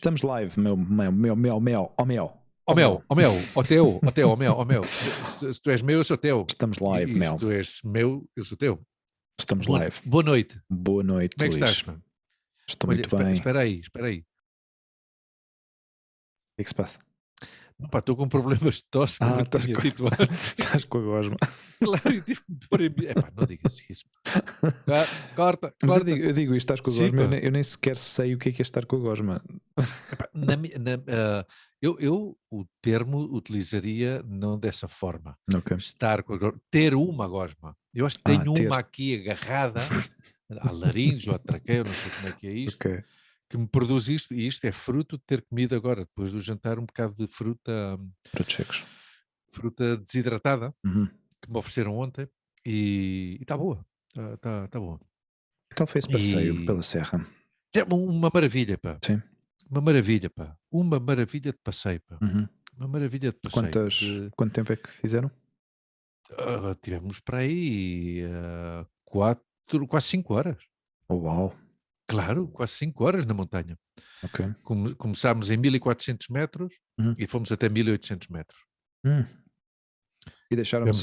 Estamos live, meu, ó meu. Ó meu. Se tu és meu, eu sou teu. Estamos live, e meu. se tu és meu, eu sou teu. Estamos live. Boa noite. Boa noite, Como é que Luís. estás, mano? Estou Olha, muito bem. espera aí. O que é que se passa? Pá, estou com problemas de tosse, como eu tinha dito antes. Estás com a gosma. Claro, e tive que pôr em mim. Epá, não digas isso. Corta. Mas eu digo isto, estás com a Sim, gosma, eu nem sequer sei o que é estar com a gosma. Epá, eu o termo utilizaria não dessa forma. Ok. Estar com a gosma. Ter uma gosma. Eu acho que tenho ter. uma aqui agarrada à laringe ou à traqueia, não sei como é que é isto, Ok. que me produz isto, e isto é fruto de ter comido agora, depois do jantar, um bocado de fruta desidratada, Uhum. que me ofereceram ontem, e está boa, está boa. Qual foi esse passeio pela serra? É uma maravilha, pá. Sim. Uma maravilha, pá. Uma maravilha de passeio, pá. Uhum. Uma maravilha de passeio. Quanto tempo é que fizeram? Tivemos para aí quase 5 horas. Oh, uau. Claro, quase 5 horas na montanha. Ok. Começámos em 1400 metros e fomos até 1800 metros. E deixaram-nos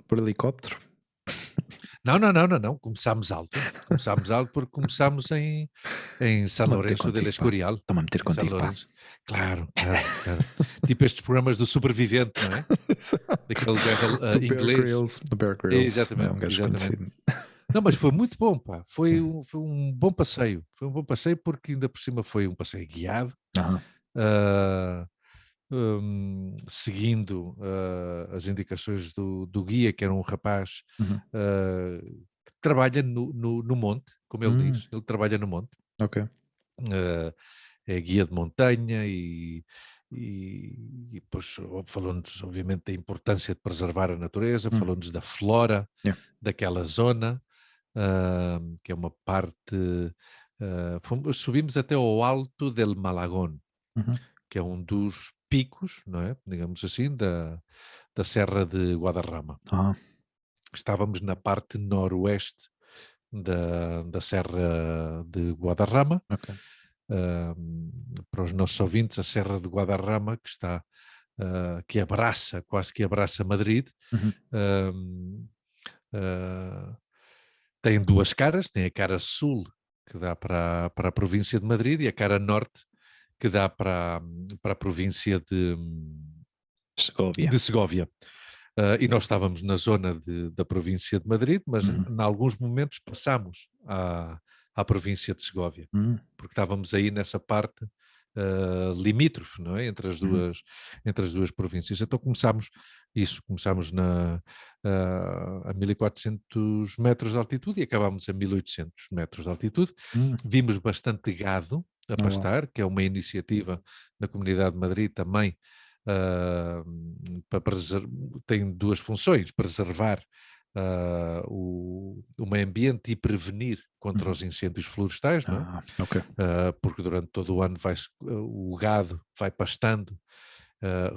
por helicóptero? Não. Começámos alto. Porque começámos em São Lourenço del Escorial. Estou-me a meter contigo, pá. Claro. Tipo estes programas do sobrevivente, não é? Daquele gajo inglês. Do Bear Grylls. Exatamente. É um gajo conhecido. Não, mas foi muito bom, pá. Foi um bom passeio. Foi um bom passeio porque ainda por cima foi um passeio guiado. Seguindo as indicações do guia, que era um rapaz que trabalha no monte, como ele diz. Ele trabalha no monte. Ok. É guia de montanha e depois falou-nos, obviamente, da importância de preservar a natureza, falou-nos da flora daquela zona, que é uma parte... subimos até ao Alto del Malagón, que é um dos picos, não é? Digamos assim, da Serra de Guadarrama. Estávamos na parte noroeste da Serra de Guadarrama. Ok. Para os nossos ouvintes, a Serra de Guadarrama, que está, quase que abraça Madrid, tem duas caras, tem a cara sul, que dá para a província de Madrid, e a cara norte, que dá para a província de Segóvia. E nós estávamos na zona da província de Madrid, mas em alguns momentos passámos à província de Segóvia, porque estávamos aí nessa parte limítrofe, não é? Entre as duas províncias. Então começámos a 1400 metros de altitude e acabámos a 1800 metros de altitude. Vimos bastante gado a pastar, que é uma iniciativa da Comunidade de Madrid também, tem duas funções: preservar o meio ambiente e prevenir contra os incêndios florestais, não é? Ok. Porque durante todo o ano o gado vai pastando,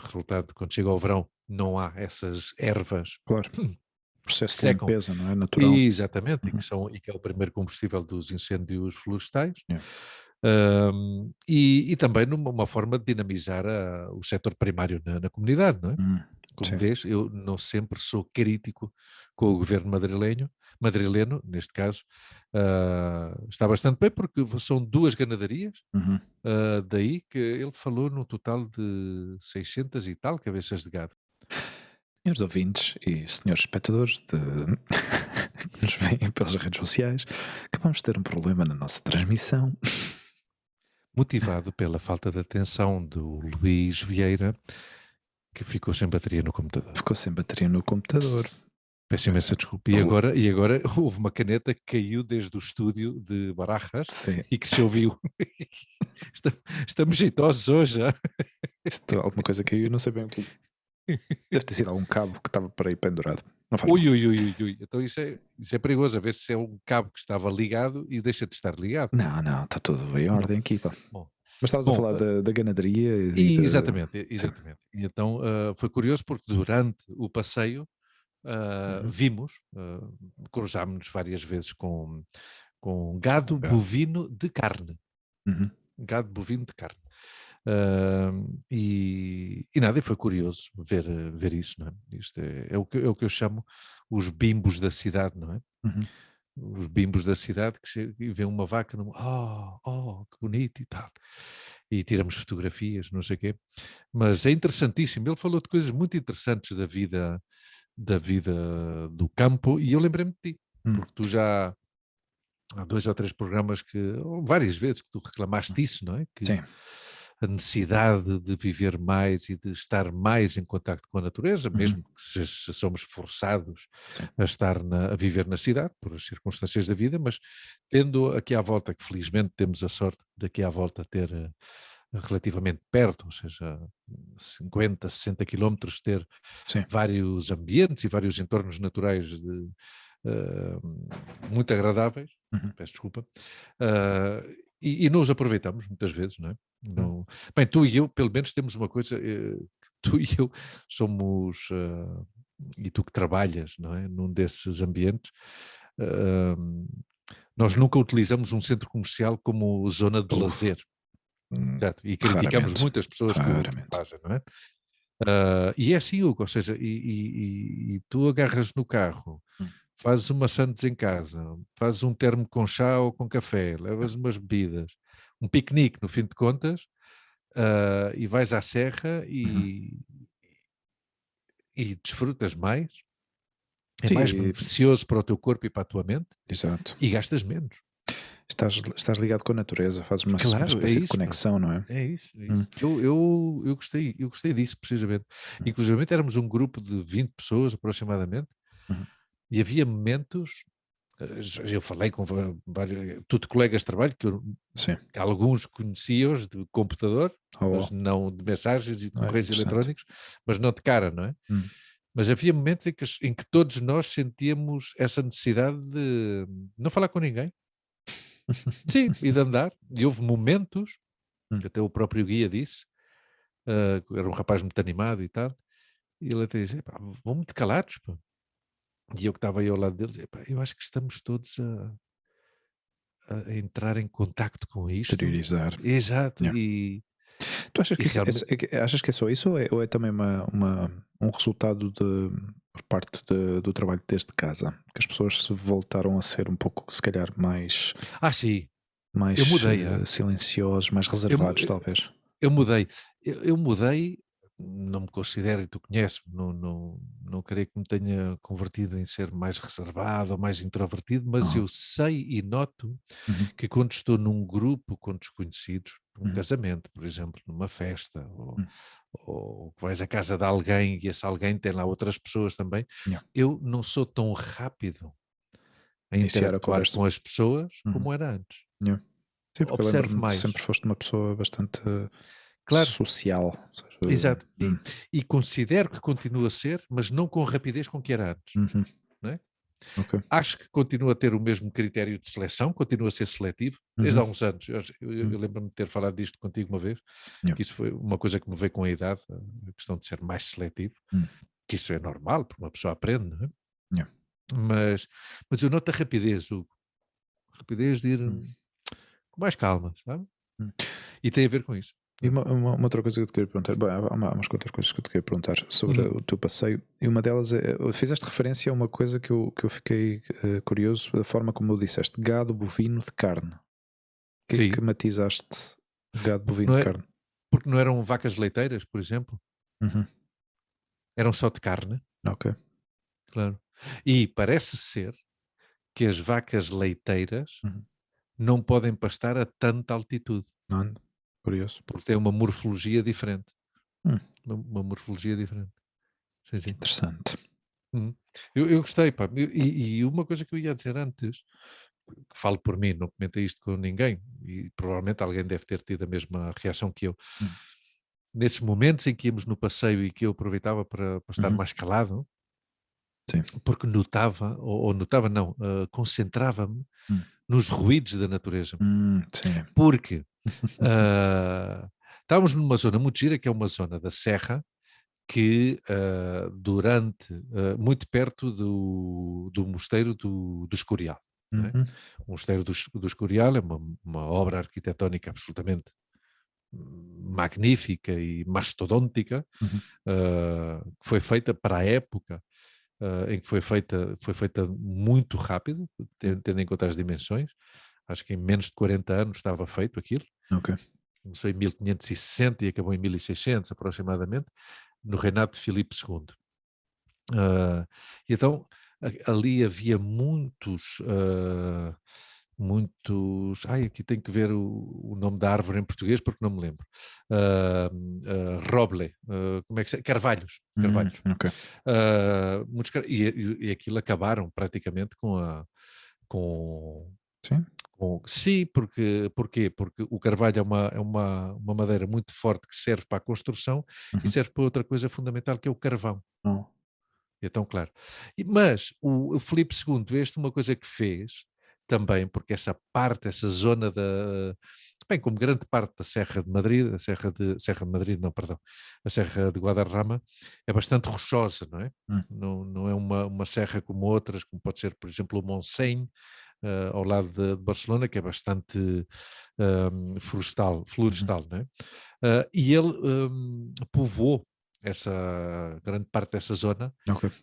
resultado de quando chega ao verão não há essas ervas. Claro. Processo de secam. limpeza, não é? Natural. Exatamente, e que é o primeiro combustível dos incêndios florestais. E também numa forma de dinamizar o setor primário na comunidade, não é? Como vês, eu não sempre sou crítico com o governo madrileno, neste caso, está bastante bem, porque são duas ganadarias, daí que ele falou no total de 600 e tal cabeças de gado. Senhores ouvintes e senhores espectadores que nos veem pelas redes sociais, acabamos de ter um problema na nossa transmissão. Motivado pela falta de atenção do Luís Vieira, que ficou sem bateria no computador. Peço imensa desculpa. E agora houve uma caneta que caiu desde o estúdio de Barajas e que se ouviu. Estamos jeitosos hoje. Alguma coisa caiu, não sei bem o que. Deve ter sido algum cabo que estava para aí pendurado. Ui. Então isso é perigoso, a ver se é um cabo que estava ligado e deixa de estar ligado. Não, está tudo em ordem aqui, pá. Bom. Mas estavas a falar da ganadaria Exatamente. E então foi curioso porque durante o passeio cruzámos-nos várias vezes com gado bovino de carne. gado bovino de carne. E nada, e foi curioso ver isso, não é? Isto é o que eu chamo os bimbos da cidade, não é? Uhum. Os bimbos da cidade que chegam e vêem uma vaca, que bonito e tal. E tiramos fotografias, não sei o quê. Mas é interessantíssimo. Ele falou de coisas muito interessantes da vida do campo, e eu lembrei-me de ti, Hum. porque tu já há 2 ou 3 programas ou várias vezes que tu reclamaste isso, não é? Que Sim. a necessidade de viver mais e de estar mais em contacto com a natureza, Uhum. mesmo que se somos forçados Sim. a viver na cidade, por as circunstâncias da vida, mas tendo aqui à volta, que felizmente temos a sorte de aqui à volta ter relativamente perto, ou seja, 50, 60 quilómetros, ter Sim. vários ambientes e vários entornos naturais muito agradáveis, Uhum. peço desculpa, e não os aproveitamos muitas vezes, não é? Hum. Não... Bem, tu e eu, pelo menos, temos uma coisa, que tu e eu somos, e tu que trabalhas, não é? Num desses ambientes, nós nunca utilizamos um centro comercial como zona de Uf. lazer. Certo? E criticamos Raramente. muitas pessoas que o Raramente. fazem, não é? E é assim, Hugo, ou seja, e tu agarras no carro, Hum. fazes uma sandes em casa, fazes um termo com chá ou com café, levas umas bebidas, um piquenique, no fim de contas, e vais à serra Uhum. e desfrutas mais, é mais Sim, beneficioso para o teu corpo e para a tua mente, exato. e gastas menos. Estás ligado com a natureza, fazes uma Claro, é espécie de isso, pá. conexão, não é? É isso, é Hum. isso. Eu gostei disso, precisamente. Hum. Inclusivamente éramos um grupo de 20 pessoas, aproximadamente, Uhum. e havia momentos, eu falei com vários, tudo colegas de trabalho, Sim. que alguns conhecia-os de computador, Oh, mas não de mensagens e de é correios interessante. eletrónicos, mas não de cara, não é? Hum. Mas havia momentos em que todos nós sentíamos essa necessidade de não falar com ninguém. Sim, e de andar. E houve momentos, que Hum. até o próprio guia disse, era um rapaz muito animado e tal, e ele até dizia: "Epá, vão muito calados, pá." E eu que estava aí ao lado deles: "Epá, eu acho que estamos todos a entrar em contacto com isto." Interiorizar. Exato, Yeah. Tu achas e que realmente, achas que é só isso ou é também um resultado por parte do trabalho desde casa? Que as pessoas se voltaram a ser um pouco, se calhar, sim, eu mais mudei, silenciosos, mais eu, mu- reservados, talvez? eu mudei, eu mudei, não me considero, e tu conheces, não creio que me tenha convertido em ser mais reservado ou mais introvertido, mas Aham. eu sei e noto Uhum. que quando estou num grupo com desconhecidos, num Uhum. casamento, por exemplo, numa festa, Uhum. ou que vais à casa de alguém e esse alguém tem lá outras pessoas também, Yeah. eu não sou tão rápido a Iniciar a interactuar conversa. com as pessoas Uhum. como era antes. Yeah. Sim, porque eu Observo lembro-me que mais. sempre foste uma pessoa bastante Claro, social. Ou seja, exato. E considero que continua a ser, mas não com a rapidez com que era antes. uhum. Não é? Ok. Acho que continua a ter o mesmo critério de seleção, continua a ser seletivo, desde há Uhum. uns anos. Eu Uhum. lembro-me de ter falado disto contigo uma vez, Yeah. que isso foi uma coisa que me veio com a idade, a questão de ser mais seletivo, Hum. que isso é normal, porque uma pessoa aprende, não é? Yeah. Mas eu noto a rapidez, Hugo. A rapidez de ir Hum. com mais calma, sabe? Hum. E tem a ver com isso. E uma outra coisa que eu te queria perguntar, bem, há umas quantas coisas que eu te queria perguntar sobre Uhum. o teu passeio, e uma delas fizeste referência a uma coisa que eu fiquei curioso, da forma como eu disseste, gado bovino de carne. O que é que Sim, matizaste gado porque bovino não, de é, carne? porque não eram vacas leiteiras, por exemplo, Uhum. eram só de carne, Ok. claro. E parece ser que as vacas leiteiras Uhum. não podem pastar a tanta altitude, Não, curioso. porque têm uma morfologia diferente. Hum, Uma morfologia diferente. Sim, que sim. interessante. Uhum. Eu gostei, pá. E uma coisa que eu ia dizer antes, que falo por mim, não comentei isto com ninguém, e provavelmente alguém deve ter tido a mesma reação que eu. Hum. Nesses momentos em que íamos no passeio e que eu aproveitava para estar Uhum. mais calado, Sim. porque notava, ou notava não, concentrava-me Hum. nos ruídos da natureza. Sim. Porque ah, estávamos numa zona muito gira, que é uma zona da serra, que muito perto do mosteiro do Escorial. não é? O Mosteiro do Escorial é uma obra arquitetónica absolutamente magnífica e mastodôntica, que foi feita para a época em que foi feita muito rápido, tendo em conta as dimensões. Acho que em menos de 40 anos estava feito aquilo. Começou em 1560 e acabou em 1600 aproximadamente, no reinado de Filipe II. Então, ali havia muitos... aqui tenho que ver o nome da árvore em português porque não me lembro. Roble, como é que se chama? Carvalhos. E aquilo acabaram praticamente Sim, porquê? Porque o carvalho é uma madeira muito forte que serve para a construção e serve para outra coisa fundamental que é o carvão. Então, claro. Mas o Filipe II, uma coisa que fez também, porque essa zona bem, como grande parte da Serra de Madrid, a Serra de Madrid, não, perdão, a Serra de Guadarrama é bastante rochosa, não é? Não é uma serra como outras, como pode ser, por exemplo, o Montseny, ao lado de Barcelona, que é bastante florestal, não é? E ele povoou grande parte dessa zona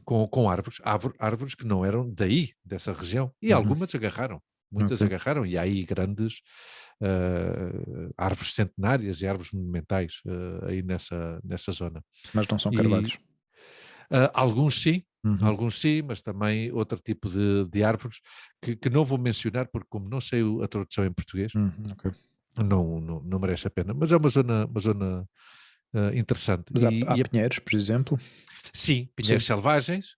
com árvores que não eram dessa região, e algumas agarraram, muitas agarraram, e há aí grandes árvores centenárias e árvores monumentais aí nessa zona. Mas não são carvalhos? Alguns sim, mas também outro tipo de árvores que não vou mencionar porque como não sei a tradução em português, não merece a pena, mas é uma zona interessante. Mas há pinheiros, por exemplo? Sim, pinheiros selvagens,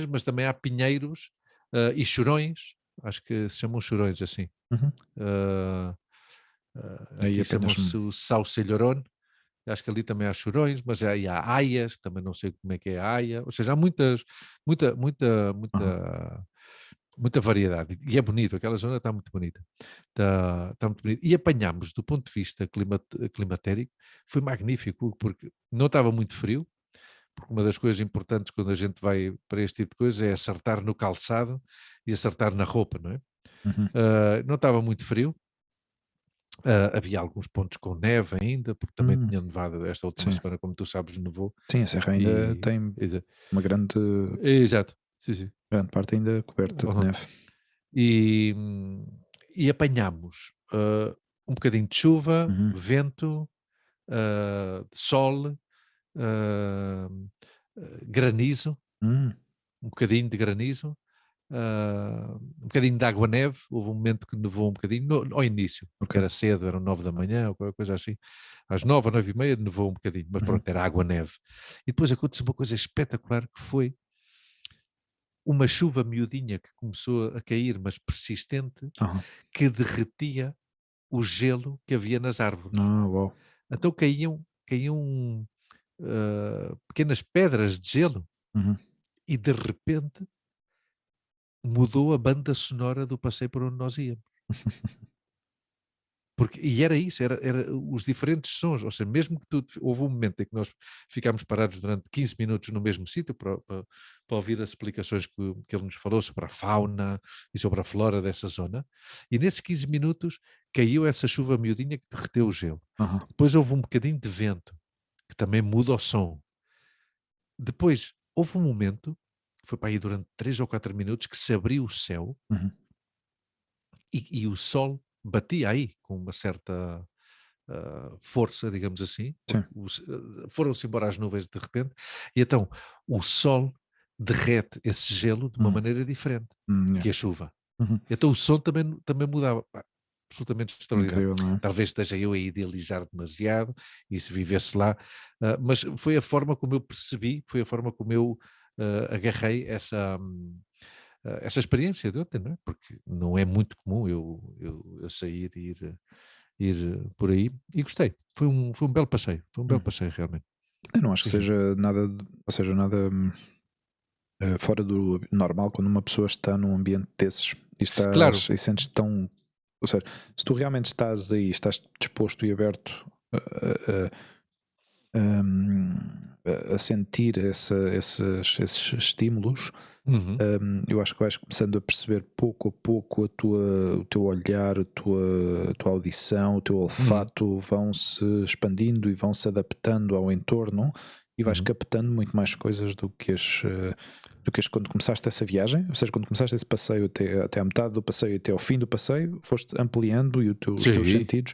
mas também há pinheiros e chorões, acho que se chamam chorões assim. Aqui chamam-se o Sauce-Llorón. Acho que ali também há chorões, mas aí há aias, que também não sei como é que é a aia, ou seja, há muita variedade, e é bonito, aquela zona está muito bonita, está muito bonita, e apanhámos, do ponto de vista climatérico, foi magnífico, porque não estava muito frio, porque uma das coisas importantes quando a gente vai para este tipo de coisa é acertar no calçado e acertar na roupa, não é? Não estava muito frio, havia alguns pontos com neve ainda, porque também tinha nevado esta última semana, como tu sabes, nevou. Sim, a serra ainda tem uma grande... Exato, sim. Grande parte ainda coberta de neve. E apanhámos um bocadinho de chuva, vento, sol, granizo, um bocadinho de granizo, um bocadinho de água-neve. Houve um momento que nevou um bocadinho ao início, porque era cedo, eram 9 da manhã ou qualquer coisa assim. Às 9 ou 9h30 nevou um bocadinho, mas pronto, era água-neve. E depois aconteceu uma coisa espetacular que foi uma chuva miudinha que começou a cair, mas persistente, que derretia o gelo que havia nas árvores. Então caíam pequenas pedras de gelo e de repente mudou a banda sonora do passeio por onde nós íamos. E era isso, era os diferentes sons, ou seja, mesmo que houve um momento em que nós ficámos parados durante 15 minutos no mesmo sítio para ouvir as explicações que ele nos falou sobre a fauna e sobre a flora dessa zona, e nesses 15 minutos caiu essa chuva miudinha que derreteu o gelo. Depois houve um bocadinho de vento, que também muda o som. Depois houve um momento, que foi para aí durante 3 ou 4 minutos, que se abriu o céu e o sol batia aí com uma certa força, digamos assim. Foram-se embora as nuvens de repente, e então o sol derrete esse gelo de uma maneira diferente que a chuva. Então o som também mudava. Absolutamente extraordinário. Incrível, não é? Talvez esteja eu a idealizar demasiado e se vivesse lá, mas foi a forma como eu percebi, foi a forma como eu agarrei essa experiência de ontem, não é? Porque não é muito comum eu sair e ir por aí, e gostei. Foi um belo passeio, realmente. Eu não acho que seja nada, ou seja, nada fora do normal quando uma pessoa está num ambiente desses e sentes tão... Ou seja, se tu realmente estás aí, estás disposto e aberto a sentir esses estímulos, Uhum. Eu acho que vais começando a perceber pouco a pouco o teu olhar, a tua audição, o teu olfato vão se expandindo e vão se adaptando ao entorno e vais captando muito mais coisas do que quando começaste essa viagem. Ou seja, quando começaste esse passeio até à metade do passeio, até ao fim do passeio, foste ampliando e os teus sentidos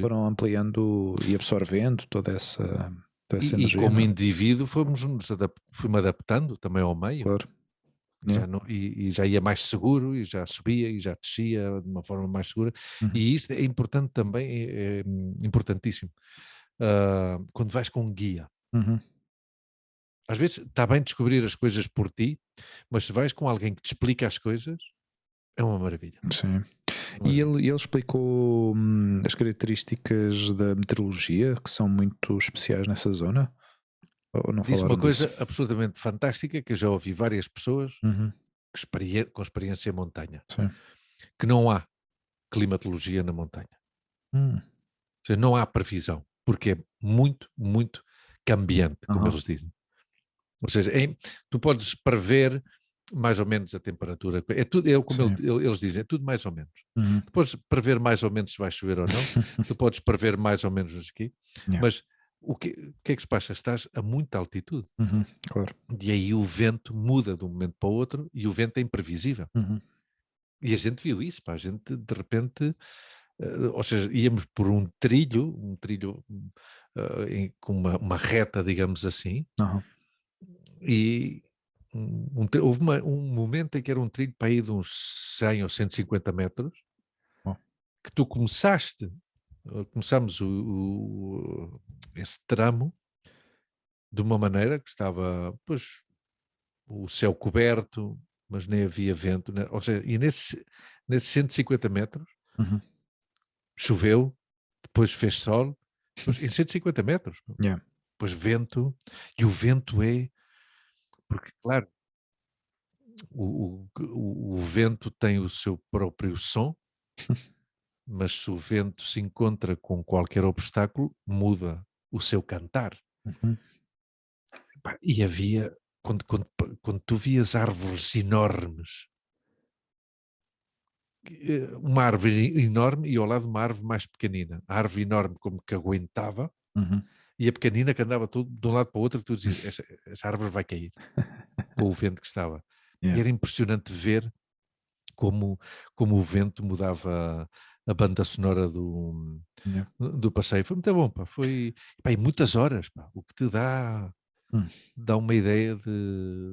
foram ampliando e absorvendo toda essa E energia, como não é? indivíduo fui-me adaptando também ao meio. Claro. Já não, e já ia mais seguro, e já subia e já descia de uma forma mais segura. E isto é importante também, é importantíssimo. Quando vais com um guia, às vezes está bem descobrir as coisas por ti, mas se vais com alguém que te explica as coisas, é uma maravilha. Sim. Uma E maravilha. ele explicou as características da meteorologia que são muito especiais nessa zona? Ou não Disse uma falaram disso? coisa absolutamente fantástica que eu já ouvi várias pessoas Uhum. com experiência em montanha, Sim. que não há climatologia na montanha. Hum. Ou seja, não há previsão, porque é muito, muito cambiante, como Aham. eles dizem. Ou seja, tu podes prever mais ou menos a temperatura. É tudo, como Sim. eles dizem, é tudo mais ou menos. Uhum. Tu podes prever mais ou menos se vai chover ou não, tu podes prever mais ou menos aqui, Yeah. mas o que é que se passa? Estás a muita altitude. Claro. E aí o vento muda de um momento para o outro e o vento é imprevisível. Uhum. E a gente viu isso, pá, a gente de repente, ou seja, íamos por um trilho com uma reta, digamos assim, Aham. e houve um momento em que era um trilho para ir de uns 100 ou 150 metros, Bom. que tu começamos esse tramo de uma maneira que estava, pois, o céu coberto, mas nem havia vento, né? Ou seja, e nesses 150 metros Uhum. choveu, depois fez sol, depois, em 150 metros, Yeah. depois vento, e o vento porque claro, o vento tem o seu próprio som, mas se o vento se encontra com qualquer obstáculo, muda o seu cantar. Uhum. Pá, e havia, quando tu vias árvores enormes, uma árvore enorme e ao lado uma árvore mais pequenina. A árvore enorme como que aguentava Uhum. e a pequenina que andava tudo de um lado para o outro e tu dizias, essa árvore vai cair, com o vento que estava. Yeah. E era impressionante ver como o vento mudava a banda sonora Yeah. do passeio. Foi muito bom, pá. Foi, pá, e muitas horas, pá, o que te dá uma ideia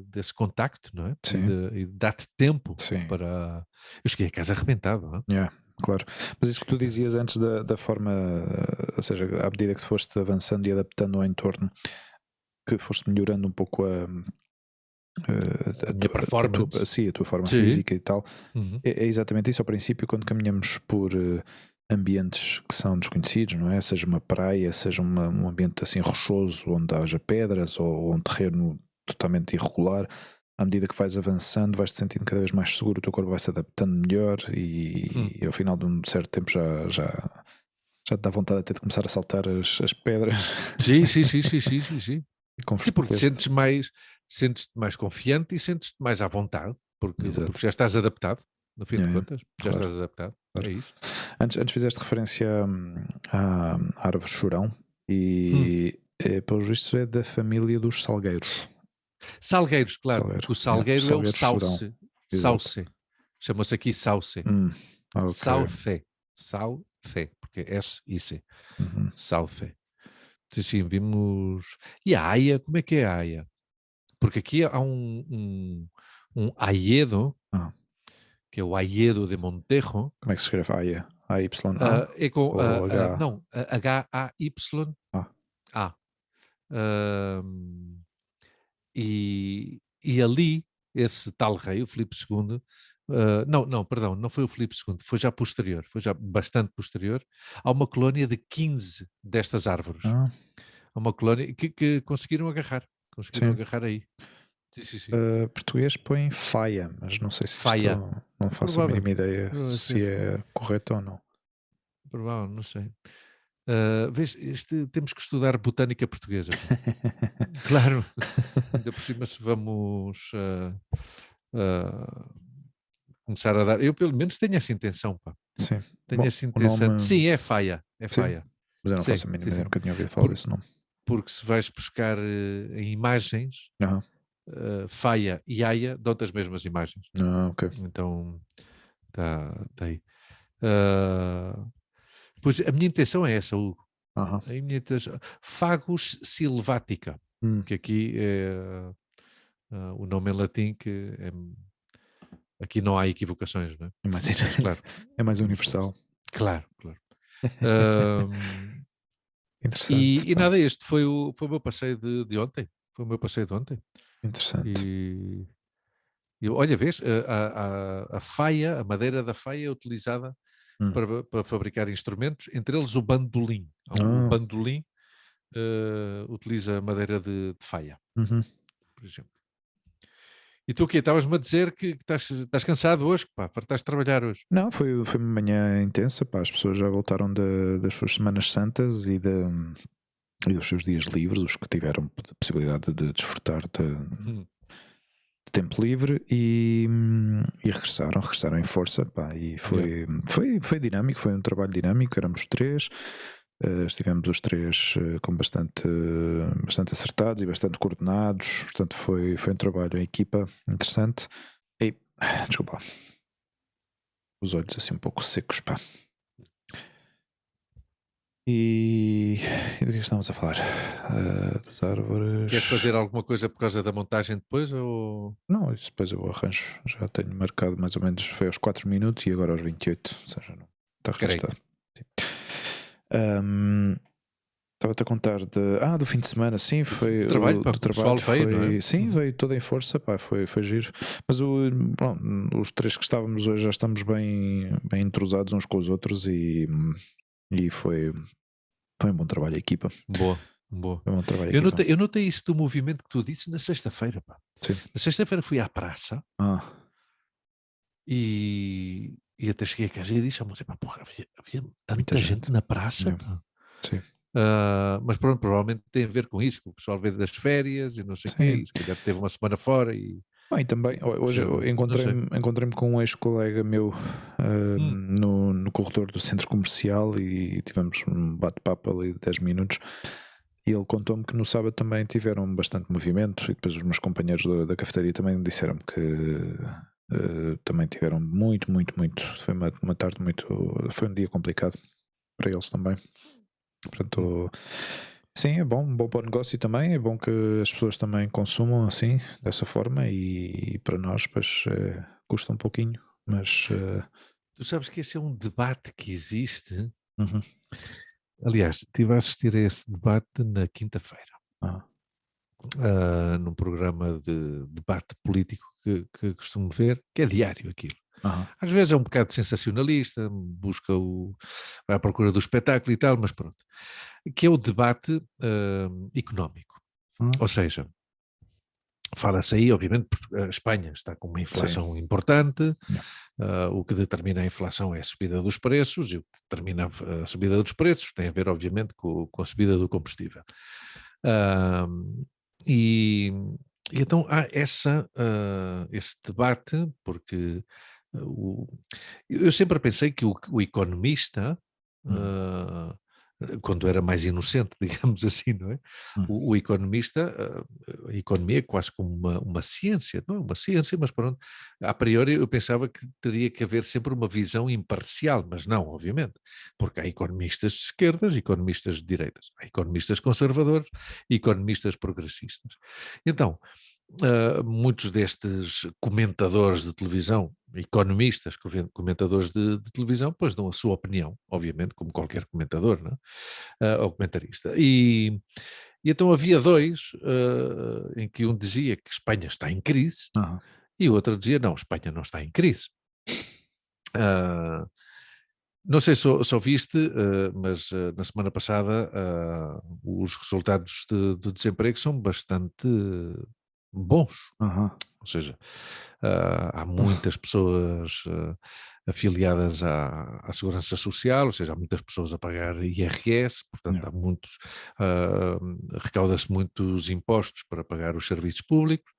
desse contacto, não é? Sim. E dá-te tempo Sim. para... Eu cheguei a casa arrebentado, não é? Yeah. Claro. Mas isso que tu dizias antes da forma, ou seja, à medida que tu foste avançando e adaptando ao entorno, que foste melhorando um pouco A minha performance. sim, a tua forma Sim. física e tal. Uhum. É exatamente isso. Ao princípio, quando caminhamos por ambientes que são desconhecidos, não é? Seja uma praia, seja um ambiente assim rochoso, onde haja pedras ou um terreno totalmente irregular, à medida que vais avançando, vais-te sentindo cada vez mais seguro, o teu corpo vai se adaptando melhor e ao final de um certo tempo já te dá vontade até de começar a saltar as pedras. Sim, sim, sim, sim, sim, sim, sim. Sim, porque Confortaste. sentes-te mais confiante e sentes-te mais à vontade, porque Exato. já estás adaptado, no fim de Yeah, yeah. contas, já Claro, estás adaptado, claro. é isso. Antes fizeste referência à árvore chorão e, pelos vistos, é da família dos salgueiros. Salgueiros, claro, Salgueiro, porque o yeah. salgueiro é o Salgueiro chorão. sauce, Exato. sauce, chama-se aqui sauce, Ok. sauce, porque é S e C, Uhum. sauce. Sim, vimos... E a Haia, como é que é a Haia? Porque aqui há um hayedo, Ah, que é o Hayedo de Montejo, como é que se escreve AY? AYA é com, ou H? não, H-A-Y-A. Ah, Ahm, e ali, esse tal rei, o Filipe II, não, perdão, não foi o Filipe II, foi já posterior, foi já bastante posterior, há uma colónia de 15 destas árvores. ah, Há uma colónia que conseguiram sim. agarrar aí. Sim, sim, sim. Português põe faia, mas não sei se isto, Faia. não É faço a provável. mínima ideia Deve se ser é correto ou não. provável, não sei. Vês, temos que estudar botânica portuguesa, pá. Claro, ainda por cima se vamos começar a dar. Eu, pelo menos, tenho essa intenção, pá. Sim. Tenho essa intenção. Nome... Sim, é Faia. É Faia. Mas eu não faço a mínima ideia, nunca tinha ouvido falar desse nome. Porque se vais buscar em imagens, Faia e Aia dão-te as mesmas imagens. Ok. Então, tá aí. Pois a minha intenção é essa, Hugo. A minha intenção... Fagus sylvatica, que aqui é o nome em latim, que aqui não há equivocações, não é? Claro. É mais universal. Claro. Interessante. E nada, este foi o meu passeio de ontem. Foi o meu passeio de ontem. Interessante. E olha, vês, a faia, a madeira da faia é utilizada para fabricar instrumentos, entre eles o bandolim. O bandolim utiliza madeira de faia, por exemplo. E tu o quê? Estavas-me a dizer que estás cansado hoje? Pá, fartaste de trabalhar hoje? Não, foi uma manhã intensa. Pá, as pessoas já voltaram das suas Semanas Santas e dos seus dias livres, os que tiveram a possibilidade de desfrutar de tempo livre e regressaram em força. Pá, e foi dinâmico, foi um trabalho dinâmico. Éramos 3. Estivemos os 3 com bastante acertados e bastante coordenados, portanto foi um trabalho em equipa interessante. E, desculpa, os olhos assim um pouco secos, pá. E do que estamos a falar? Das árvores. Queres fazer alguma coisa por causa da montagem depois? Ou... Não, isso depois eu arranjo. Já tenho marcado mais ou menos, foi aos 4 minutos e agora aos 28, ou seja, não está registado. Estava-te a contar do fim de semana, sim, foi do trabalho, foi, não é? Sim, veio toda em força, pá, foi giro. Mas os 3 que estávamos hoje já estamos bem entrosados uns com os outros e foi um bom trabalho a equipa. Boa. Foi um bom trabalho eu notei isso do movimento que tu disse na sexta-feira, pá. Sim. Na sexta-feira fui à praça e até cheguei a casa e disse, mas porra, havia tanta gente na praça. Sim. Mas pronto, provavelmente tem a ver com isso, que o pessoal veio das férias e não sei o quê, e se calhar teve uma semana fora e... Bem, também, hoje encontrei-me com um ex-colega meu no corredor do centro comercial e tivemos um bate-papo ali de 10 minutos e ele contou-me que no sábado também tiveram bastante movimento e depois os meus companheiros da cafeteria também disseram-me que também tiveram muito, foi uma tarde foi um dia complicado para eles também. Portanto, sim, é bom para o negócio também, é bom que as pessoas também consumam assim, dessa forma e para nós pois custa um pouquinho, mas... Tu sabes que esse é um debate que existe. Aliás, estive a assistir a esse debate na quinta-feira, num programa de debate político que costumo ver, que é diário aquilo. Às vezes é um bocado sensacionalista, vai à procura do espetáculo e tal, mas pronto. Que é o debate económico. Ou seja, fala-se aí, obviamente, porque a Espanha está com uma inflação importante, o que determina a inflação é a subida dos preços, e o que determina a subida dos preços tem a ver, obviamente, com a subida do combustível. E então há esse debate, porque eu sempre pensei que o economista, quando era mais inocente, digamos assim, não é? O economista, a economia é quase como uma ciência, não é uma ciência, mas pronto, a priori eu pensava que teria que haver sempre uma visão imparcial, mas não, obviamente, porque há economistas de esquerdas, economistas de direitas, há economistas conservadores, economistas progressistas. Então, muitos destes comentadores de televisão, economistas, comentadores de televisão, pois dão a sua opinião, obviamente, como qualquer comentador, não é? Ou comentarista. E então havia 2 em que um dizia que Espanha está em crise e o outro dizia, não, Espanha não está em crise. Não sei se viste, mas na semana passada os resultados do desemprego são bastante bons. Ou seja, há muitas pessoas afiliadas à Segurança Social, ou seja, há muitas pessoas a pagar IRS, portanto há muitos, recauda-se muitos impostos para pagar os serviços públicos,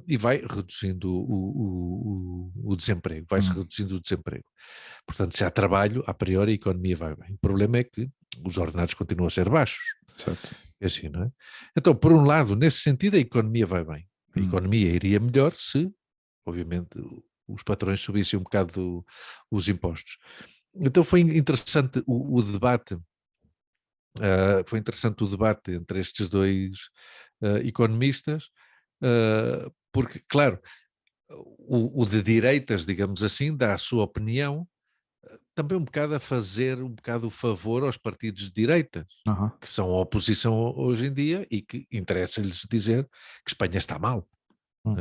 e vai reduzindo o desemprego, vai-se reduzindo o desemprego. Portanto, se há trabalho, a priori a economia vai bem. O problema é que os ordenados continuam a ser baixos. Certo. É assim, não é? Então, por um lado, nesse sentido, a economia vai bem. A economia iria melhor se, obviamente, os patrões subissem um bocado os impostos. Então foi interessante o debate. Foi interessante o debate entre estes dois economistas, porque, claro, o de direitas, digamos assim, dá a sua opinião, também um bocado a fazer um bocado o favor aos partidos de direitas, que são a oposição hoje em dia e que interessa-lhes dizer que Espanha está mal.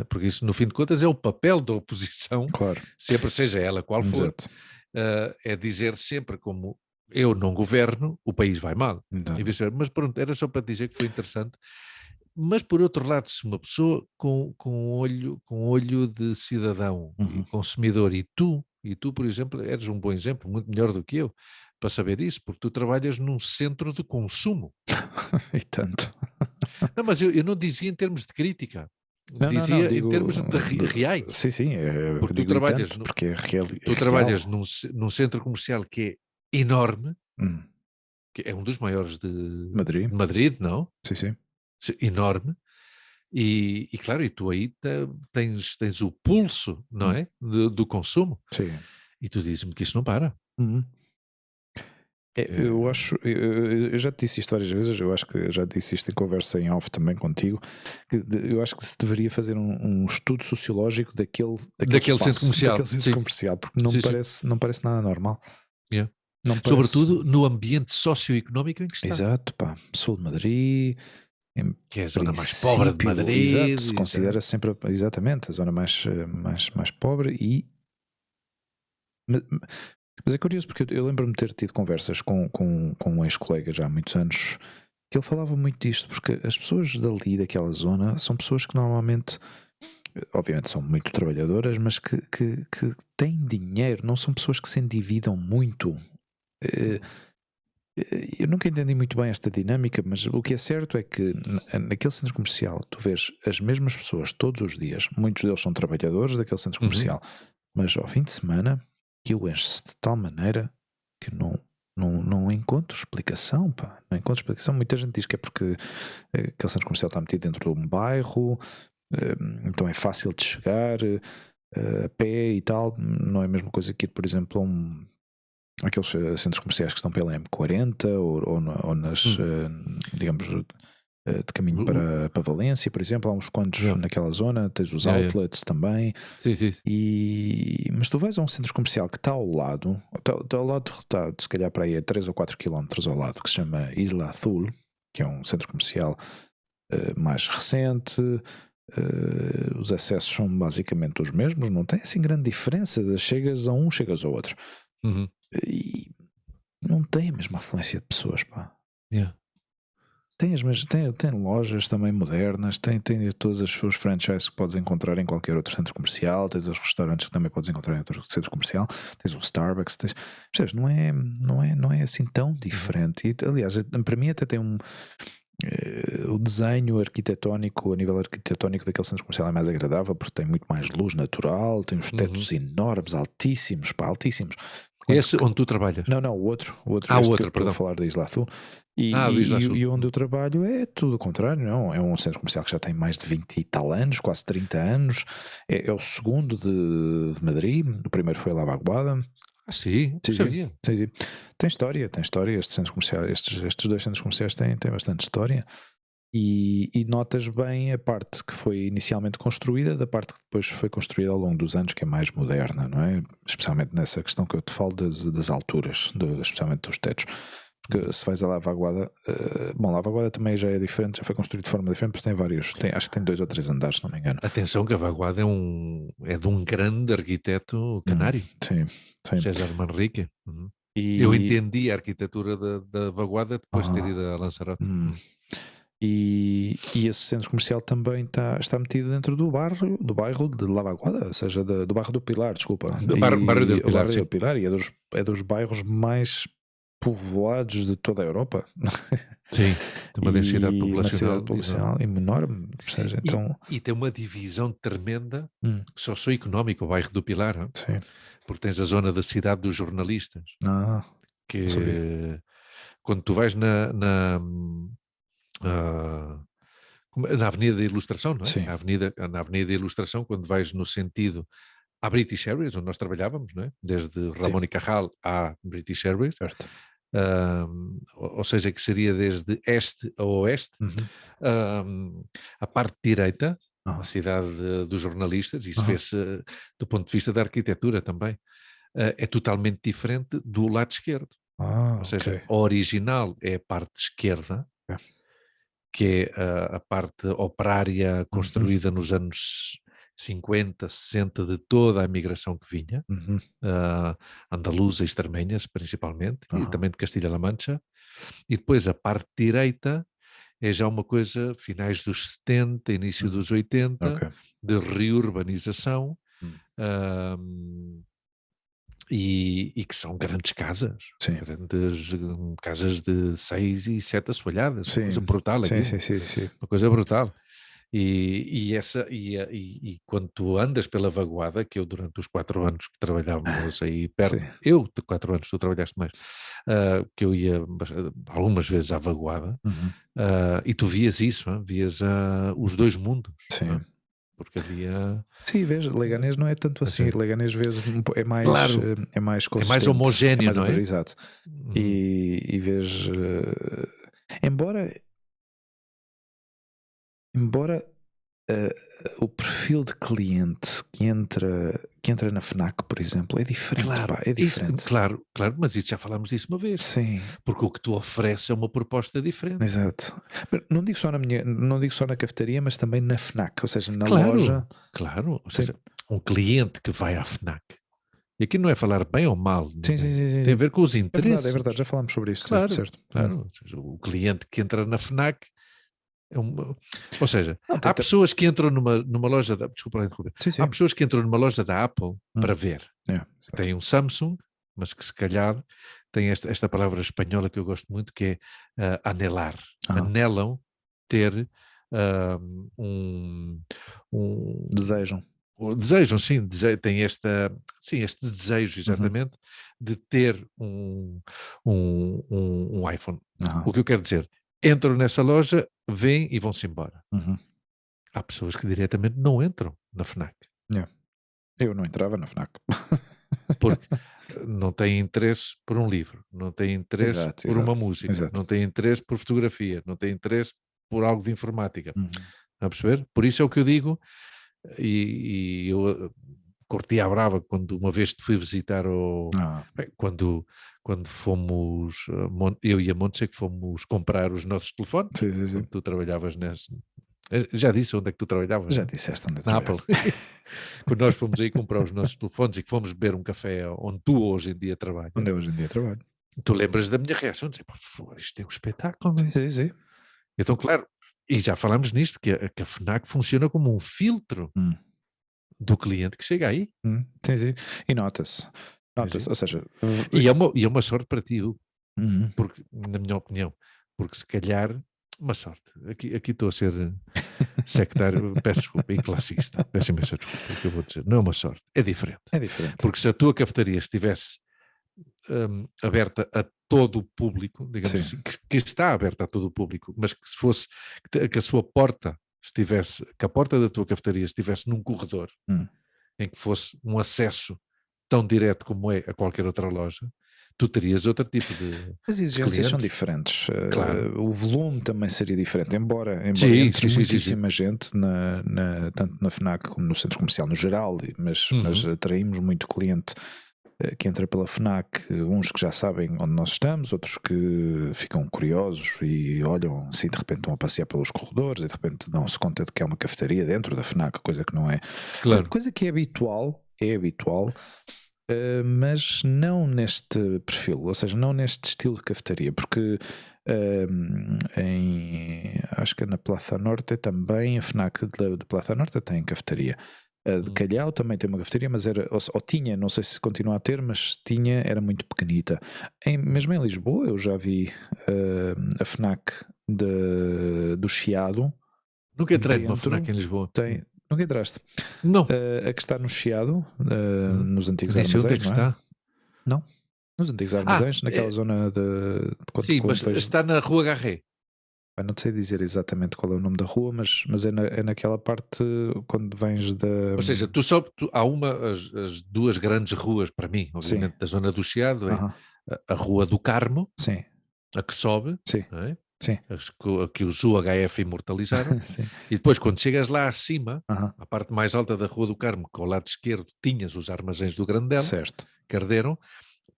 Porque isso, no fim de contas, é o papel da oposição, claro. sempre seja ela qual for, é dizer sempre como eu não governo, o país vai mal. Mas pronto, era só para dizer que foi interessante. Mas por outro lado, se uma pessoa com olho de cidadão e consumidor, e tu, por exemplo, eres um bom exemplo, muito melhor do que eu, para saber isso, porque tu trabalhas num centro de consumo. E tanto. Não, mas eu não dizia em termos de crítica. Dizia digo, em termos de reais. Sim, porque tu trabalhas, porque é real, tu trabalhas num centro comercial que é enorme, que é um dos maiores de Madrid, não? Sim. Enorme. E claro, e tu aí tens o pulso, não é? Do consumo. Sim. E tu dizes-me que isto não para. Eu acho, eu já te disse isto várias vezes, eu acho que já te disse isto em conversa em off também contigo, que eu acho que se deveria fazer um estudo sociológico daquele centro comercial. Daquele centro comercial, porque não parece nada normal. Não parece... Sobretudo no ambiente socioeconómico em que está. Exato, pá, sul de Madrid, que é a zona mais pobre de Madrid. Exato, se considera sempre, exatamente, a zona mais pobre e... Mas é curioso porque eu lembro-me de ter tido conversas com um ex-colega já há muitos anos, que ele falava muito disto, porque as pessoas dali, daquela zona, são pessoas que normalmente, obviamente são muito trabalhadoras, mas que têm dinheiro, não são pessoas que se endividam muito. Eu nunca entendi muito bem esta dinâmica, mas o que é certo é que naquele centro comercial tu vês as mesmas pessoas todos os dias, muitos deles são trabalhadores daquele centro comercial, mas ao fim de semana aquilo enche-se de tal maneira que não encontro explicação, pá. Não encontro explicação. Muita gente diz que é porque aquele centro comercial está metido dentro de um bairro, então é fácil de chegar a pé e tal. Não é a mesma coisa que ir, por exemplo, a aqueles centros comerciais que estão pela M40 ou nas, digamos, de caminho para Valência, por exemplo. Há uns quantos naquela zona, tens os outlets também. Sim. Mas tu vais a um centro comercial que está ao lado, está se calhar para aí a 3 ou 4 km ao lado, que se chama Isla Azul, que é um centro comercial mais recente. Os acessos são basicamente os mesmos, não tem assim grande diferença. Chegas a um, chegas ao outro. E não tem a mesma afluência de pessoas, pá. Tem lojas também modernas, tem todas as suas franchises que podes encontrar em qualquer outro centro comercial, tens os restaurantes que também podes encontrar em outro centro comercial, tens o Starbucks, percebes? Não é assim tão diferente. E, aliás, para mim até tem o desenho arquitetónico, a nível arquitetónico daquele centro comercial é mais agradável porque tem muito mais luz natural, tem os tetos enormes, altíssimos, pá, altíssimos. Esse onde tu trabalhas? Não, o outro. Perdão. Estou a falar da Isla Azul. E onde eu trabalho é tudo o contrário, não? É um centro comercial que já tem mais de 20 e tal anos, quase 30 anos. É o segundo de Madrid. O primeiro foi a Lavaguada. Sim. Tem história. Este centro comercial, estes dois centros comerciais têm bastante história. E notas bem a parte que foi inicialmente construída da parte que depois foi construída ao longo dos anos, que é mais moderna, não é? Especialmente nessa questão que eu te falo das alturas, especialmente dos tetos. Porque se vais a Lavaguada, Lavaguada também já é diferente, já foi construído de forma diferente, porque acho que tem 2 ou 3 andares, se não me engano. Atenção que a Lavaguada é de um grande arquiteto canário. Sim. César Manrique. Eu entendi a arquitetura da Lavaguada depois de ter ido a Lanzarote. E esse centro comercial também está metido dentro do bairro de Lavaguada, ou seja, do bairro do Pilar, desculpa. Do bairro do Pilar, Pilar, e é dos bairros mais povoados de toda a Europa. Sim, tem uma densidade Uma cidade populacional populacional enorme. Ou seja, então... e tem uma divisão tremenda socioeconómica, o bairro do Pilar, Sim. porque tens a zona da cidade dos jornalistas, que quando tu vais na Avenida da Ilustração, não é? Sim. Na Avenida da Ilustração, quando vais no sentido à British Airways, onde nós trabalhávamos, não é? Desde Ramon e Cajal à British Airways, certo. Ou seja, que seria desde este a oeste, a parte direita, a cidade dos jornalistas, isso vê-se do ponto de vista da arquitetura também, é totalmente diferente do lado esquerdo. Ou seja, a original é a parte esquerda, que é a parte operária construída nos anos 50, 60 de toda a migração que vinha, andaluza e extremenhas principalmente, e também de Castilha-La Mancha. E depois a parte direita é já uma coisa finais dos 70, início dos 80, de reurbanização, e que são grandes casas, grandes casas de 6 e 7 assoalhadas, uma coisa brutal aqui, uma coisa brutal. E quando tu andas pela vaguada, que eu durante os 4 anos que trabalhávamos aí perto, eu de 4 anos, tu trabalhaste mais, que eu ia algumas vezes à vaguada, e tu vias isso, vias os dois mundos. Porque havia... Sim, vês, Leganés não é tanto assim. Leganés vezes é mais, claro, é mais consistente. É mais homogéneo, não é? Exato. E vês... embora o perfil de cliente que entra na FNAC, por exemplo, é diferente. Claro, é diferente. Isso, claro, mas isso já falámos disso uma vez. Sim. Porque o que tu ofereces é uma proposta diferente. Exato. Não digo só na cafetaria, mas também na FNAC, ou seja, na loja. Claro, ou seja, um cliente que vai à FNAC. E aqui não é falar bem ou mal. Sim. Tem a ver com os interesses. É verdade, já falámos sobre isso. Claro, certo. Claro. O cliente que entra na FNAC ou seja, há pessoas que entram numa loja da... Desculpa lá interromper. Há pessoas que entram numa loja da Apple para ver. Tem um Samsung, mas que se calhar tem esta palavra espanhola que eu gosto muito, que é anelar. Anelam ter Desejam. Desejam, sim. Tem este desejo, exatamente, de ter um iPhone. O que eu quero dizer... Entram nessa loja, vêm e vão-se embora. Há pessoas que diretamente não entram na FNAC. Eu não entrava na FNAC. Porque não têm interesse por um livro, não têm interesse por uma música, não têm interesse por fotografia, não têm interesse por algo de informática. A perceber? Por isso é o que eu digo, e eu curti à brava quando uma vez te fui visitar quando fomos, eu e a Montse, que fomos comprar os nossos telefones, quando tu trabalhavas nesse... Já disse onde é que tu trabalhavas? Já disseste onde na Apple. Quando nós fomos aí comprar os nossos telefones e que fomos beber um café onde tu hoje em dia trabalhas. Onde eu hoje em dia trabalho. Tu lembras da minha reação? Dizer, por favor, isto é um espetáculo. Sim. Então, claro, e já falamos nisto, que a FNAC funciona como um filtro do cliente que chega aí. Sim. E nota-se. Ou seja... E é uma sorte para ti, porque, na minha opinião, porque se calhar, uma sorte, aqui estou a ser sectário, peço desculpa, e classista, peço imensa desculpa, o que eu vou dizer, não é uma sorte, é diferente. Porque se a tua cafetaria estivesse aberta a todo o público, digamos assim, que está aberta a todo o público, mas que se fosse, que a sua porta estivesse, que a porta da tua cafetaria estivesse num corredor, em que fosse um acesso tão direto como é a qualquer outra loja, tu terias outro tipo de... As exigências são diferentes. Claro. O volume também seria diferente, embora entre muitíssima gente, tanto na FNAC como no centro comercial no geral, mas atraímos muito cliente que entra pela FNAC, uns que já sabem onde nós estamos, outros que ficam curiosos e olham, assim, de repente estão a passear pelos corredores e de repente dão-se conta de que há uma cafetaria dentro da FNAC, coisa que não é... Claro. Coisa que é habitual, mas não neste perfil, ou seja, não neste estilo de cafetaria, porque acho que na Plaza Norte também, a FNAC de Plaza Norte tem cafetaria, A de Calhau também tem uma cafeteria, mas era, ou tinha, não sei se continua a ter, mas tinha, era muito pequenita. Mesmo em Lisboa eu já vi a FNAC do Chiado. Nunca entrei numa FNAC em Lisboa. Nunca entraste? Não. A que está no Chiado, nos antigos armazéns, onde é que está? Não, nos antigos armazéns, naquela zona de... Sim, mas está na Rua Garré. Não sei dizer exatamente qual é o nome da rua, mas é naquela parte quando vens da... Ou seja, há as duas grandes ruas, para mim, obviamente, da zona do Chiado, é a Rua do Carmo, sim, a que sobe, sim, não é? Sim. A que os UHF imortalizaram. Sim. E depois, quando chegas lá acima, a parte mais alta da Rua do Carmo, que ao lado esquerdo tinhas os armazéns do Grandelo, certo, que arderam.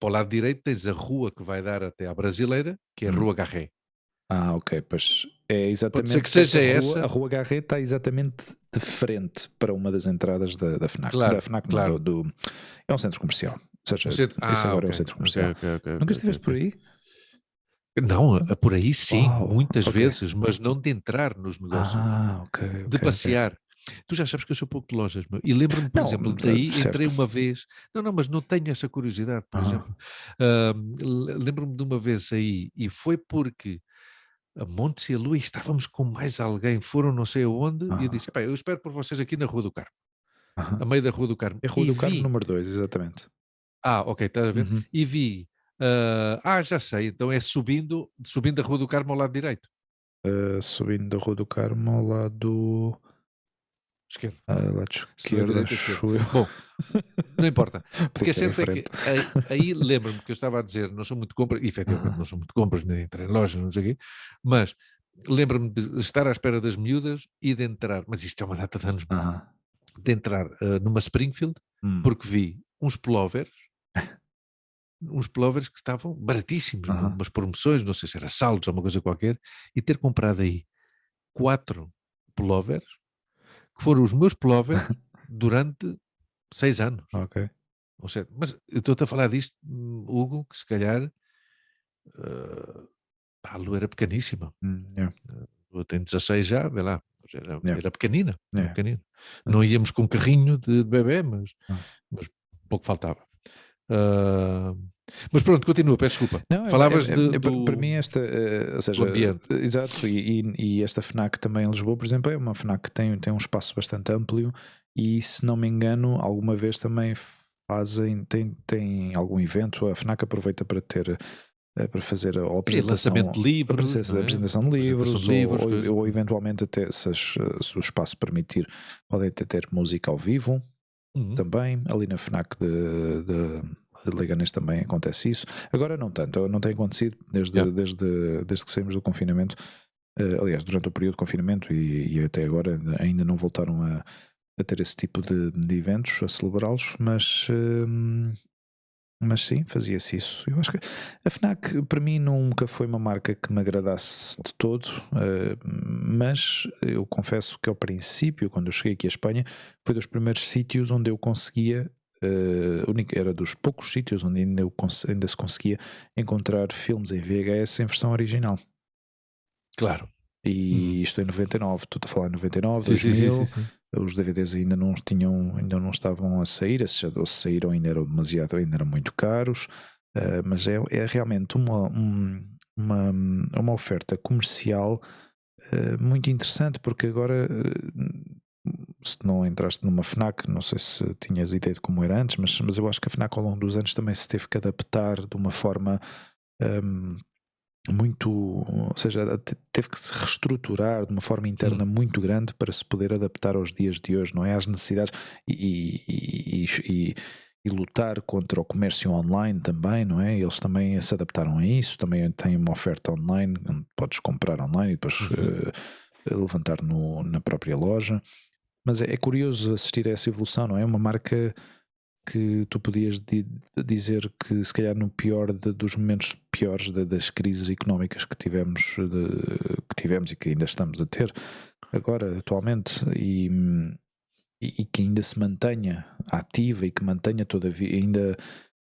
Para o lado direito tens a rua que vai dar até à Brasileira, que é a Rua Garré. Ok, pois é exatamente. Pode ser que seja essa. A Rua Garré está exatamente de frente para uma das entradas da FNAC. Claro, da FNAC claro. É um centro comercial. Ou seja, esse agora é um centro comercial. Nunca estiveste por aí? Não, por aí sim, muitas ok. vezes, mas não de entrar nos negócios. Ok. De passear. Tu já sabes que eu sou pouco de lojas, meu. E lembro-me, por exemplo, daí certo. entrei uma vez. Não, mas não tenho essa curiosidade, por exemplo. Lembro-me de uma vez aí, e foi porque a Montes e a Lua estávamos com mais alguém, foram não sei aonde, e eu disse, eu espero por vocês aqui na Rua do Carmo. A meio da Rua do Carmo. É Rua do Carmo número 2, exatamente. Ok, estás a ver? E vi, já sei, então é subindo a Rua do Carmo ao lado direito. Subindo da Rua do Carmo ao lado... Esquerdo. Lado esquerdo, acho eu. Bom, não importa. Porque é certo é que aí lembro-me que eu estava a dizer, não sou muito compras, efetivamente não sou muito compras, nem entrar em lojas, não sei o quê, mas lembro-me de estar à espera das miúdas e de entrar, mas isto é uma data de anos, de entrar numa Springfield, porque vi uns pullovers que estavam baratíssimos, umas promoções, não sei se era saldos ou uma coisa qualquer, e ter comprado aí 4 pullovers que foram os meus pullovers durante 6 anos. Ok. Ou seja, mas eu estou-te a falar disto, Hugo, que se calhar a Lu era pequeníssima. Eu tenho 16 já, vê lá, era pequenina. Era pequenina. Não íamos com carrinho de bebê, mas pouco faltava. Mas pronto, continua, peço desculpa. Falavas para mim esta, ou seja, ambiente. Exato, e esta FNAC também em Lisboa, por exemplo, é uma FNAC que tem um espaço bastante amplo e, se não me engano, alguma vez também tem algum evento, a FNAC aproveita para fazer a apresentação, lançamento de livros, apresentação de livros, ou eventualmente até, se o espaço permitir, podem ter música ao vivo também, ali na FNAC de Leganés também acontece isso. Agora não tanto, não tem acontecido desde que saímos do confinamento, aliás, durante o período de confinamento e até agora ainda não voltaram a ter esse tipo de eventos, a celebrá-los, mas sim, fazia-se isso. Eu acho que a FNAC para mim nunca foi uma marca que me agradasse de todo, mas eu confesso que ao princípio, quando eu cheguei aqui à Espanha, foi dos primeiros sítios onde eu conseguia, era dos poucos sítios onde ainda se conseguia encontrar filmes em VHS em versão original. Claro. E isto em 99, tu estás a falar em 99, 2000, sim. Os DVDs ainda não estavam a sair, ou se saíram ainda eram muito caros, mas é realmente uma oferta comercial muito interessante, porque agora, se não entraste numa FNAC, não sei se tinhas ideia de como era antes, mas eu acho que a FNAC ao longo dos anos também se teve que adaptar de uma forma muito, ou seja, teve que se reestruturar de uma forma interna muito grande para se poder adaptar aos dias de hoje, não é? Às necessidades e lutar contra o comércio online também, não é? Eles também se adaptaram a isso, também têm uma oferta online, onde podes comprar online e depois levantar na própria loja. Mas é curioso assistir a essa evolução, não é? Uma marca que tu podias dizer que se calhar no pior dos momentos piores das crises económicas que tivemos e que ainda estamos a ter agora atualmente e que ainda se mantenha ativa e que mantenha todavia ainda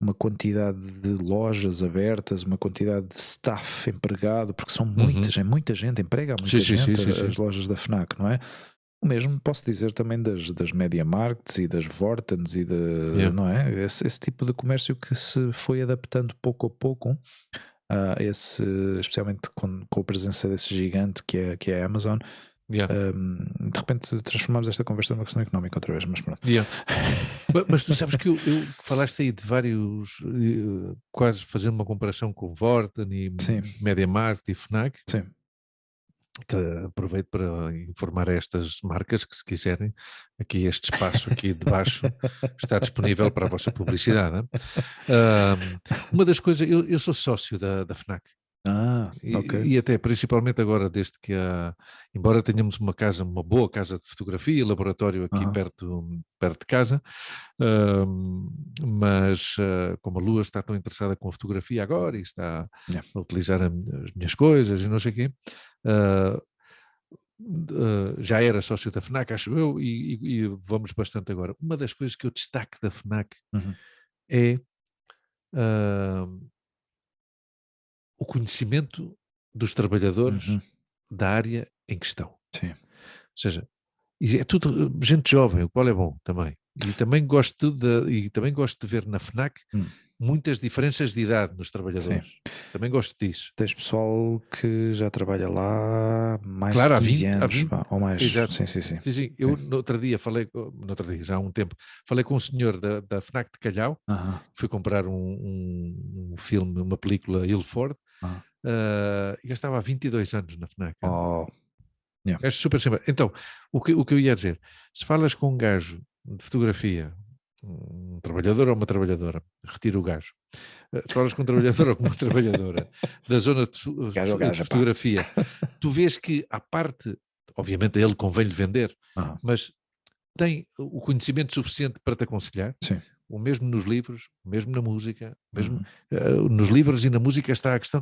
uma quantidade de lojas abertas, uma quantidade de staff empregado, porque são muita gente, emprega muita gente as lojas da FNAC, não é? O mesmo posso dizer também das MediaMarkts e das Vortens e não é? Esse tipo de comércio que se foi adaptando pouco a pouco especialmente com a presença desse gigante que é a Amazon. De repente transformamos esta conversa numa questão económica outra vez, mas pronto. Mas tu sabes que eu falaste aí de vários, quase fazendo uma comparação com Vorten e MediaMarkt e Fnac. Sim. Que aproveito para informar estas marcas que, se quiserem, aqui este espaço aqui debaixo está disponível para a vossa publicidade. Uma das coisas, eu sou sócio da Fnac. Ok. E até principalmente agora, desde que embora tenhamos uma boa casa de fotografia, laboratório aqui perto de casa, mas como a Lua está tão interessada com a fotografia agora e está a utilizar as minhas coisas e não sei o quê, já era sócio da Fnac, acho eu, e vamos bastante agora. Uma das coisas que eu destaco da Fnac é o conhecimento dos trabalhadores da área em questão. Sim. Ou seja, é tudo gente jovem, o qual é bom também. E também gosto de ver na Fnac muitas diferenças de idade nos trabalhadores. Sim. Também gosto disso. Tens pessoal que já trabalha lá mais de 15 anos. Há 20, ou mais. Exato. Sim. Eu no outro dia já há um tempo, falei com um senhor da Fnac de Calhau, fui comprar um filme, uma película Ilford, e eu estava há 22 anos na Fnac. É super simpático. Então, o que eu ia dizer, se falas com um gajo de fotografia, um trabalhador ou uma trabalhadora, retiro o gajo, se falas com um trabalhador ou com uma trabalhadora da zona de fotografia, tu vês que à parte, obviamente a ele convém-lhe vender, mas tem o conhecimento suficiente para te aconselhar. Sim. O mesmo nos livros, o mesmo na música, mesmo nos livros e na música está a questão,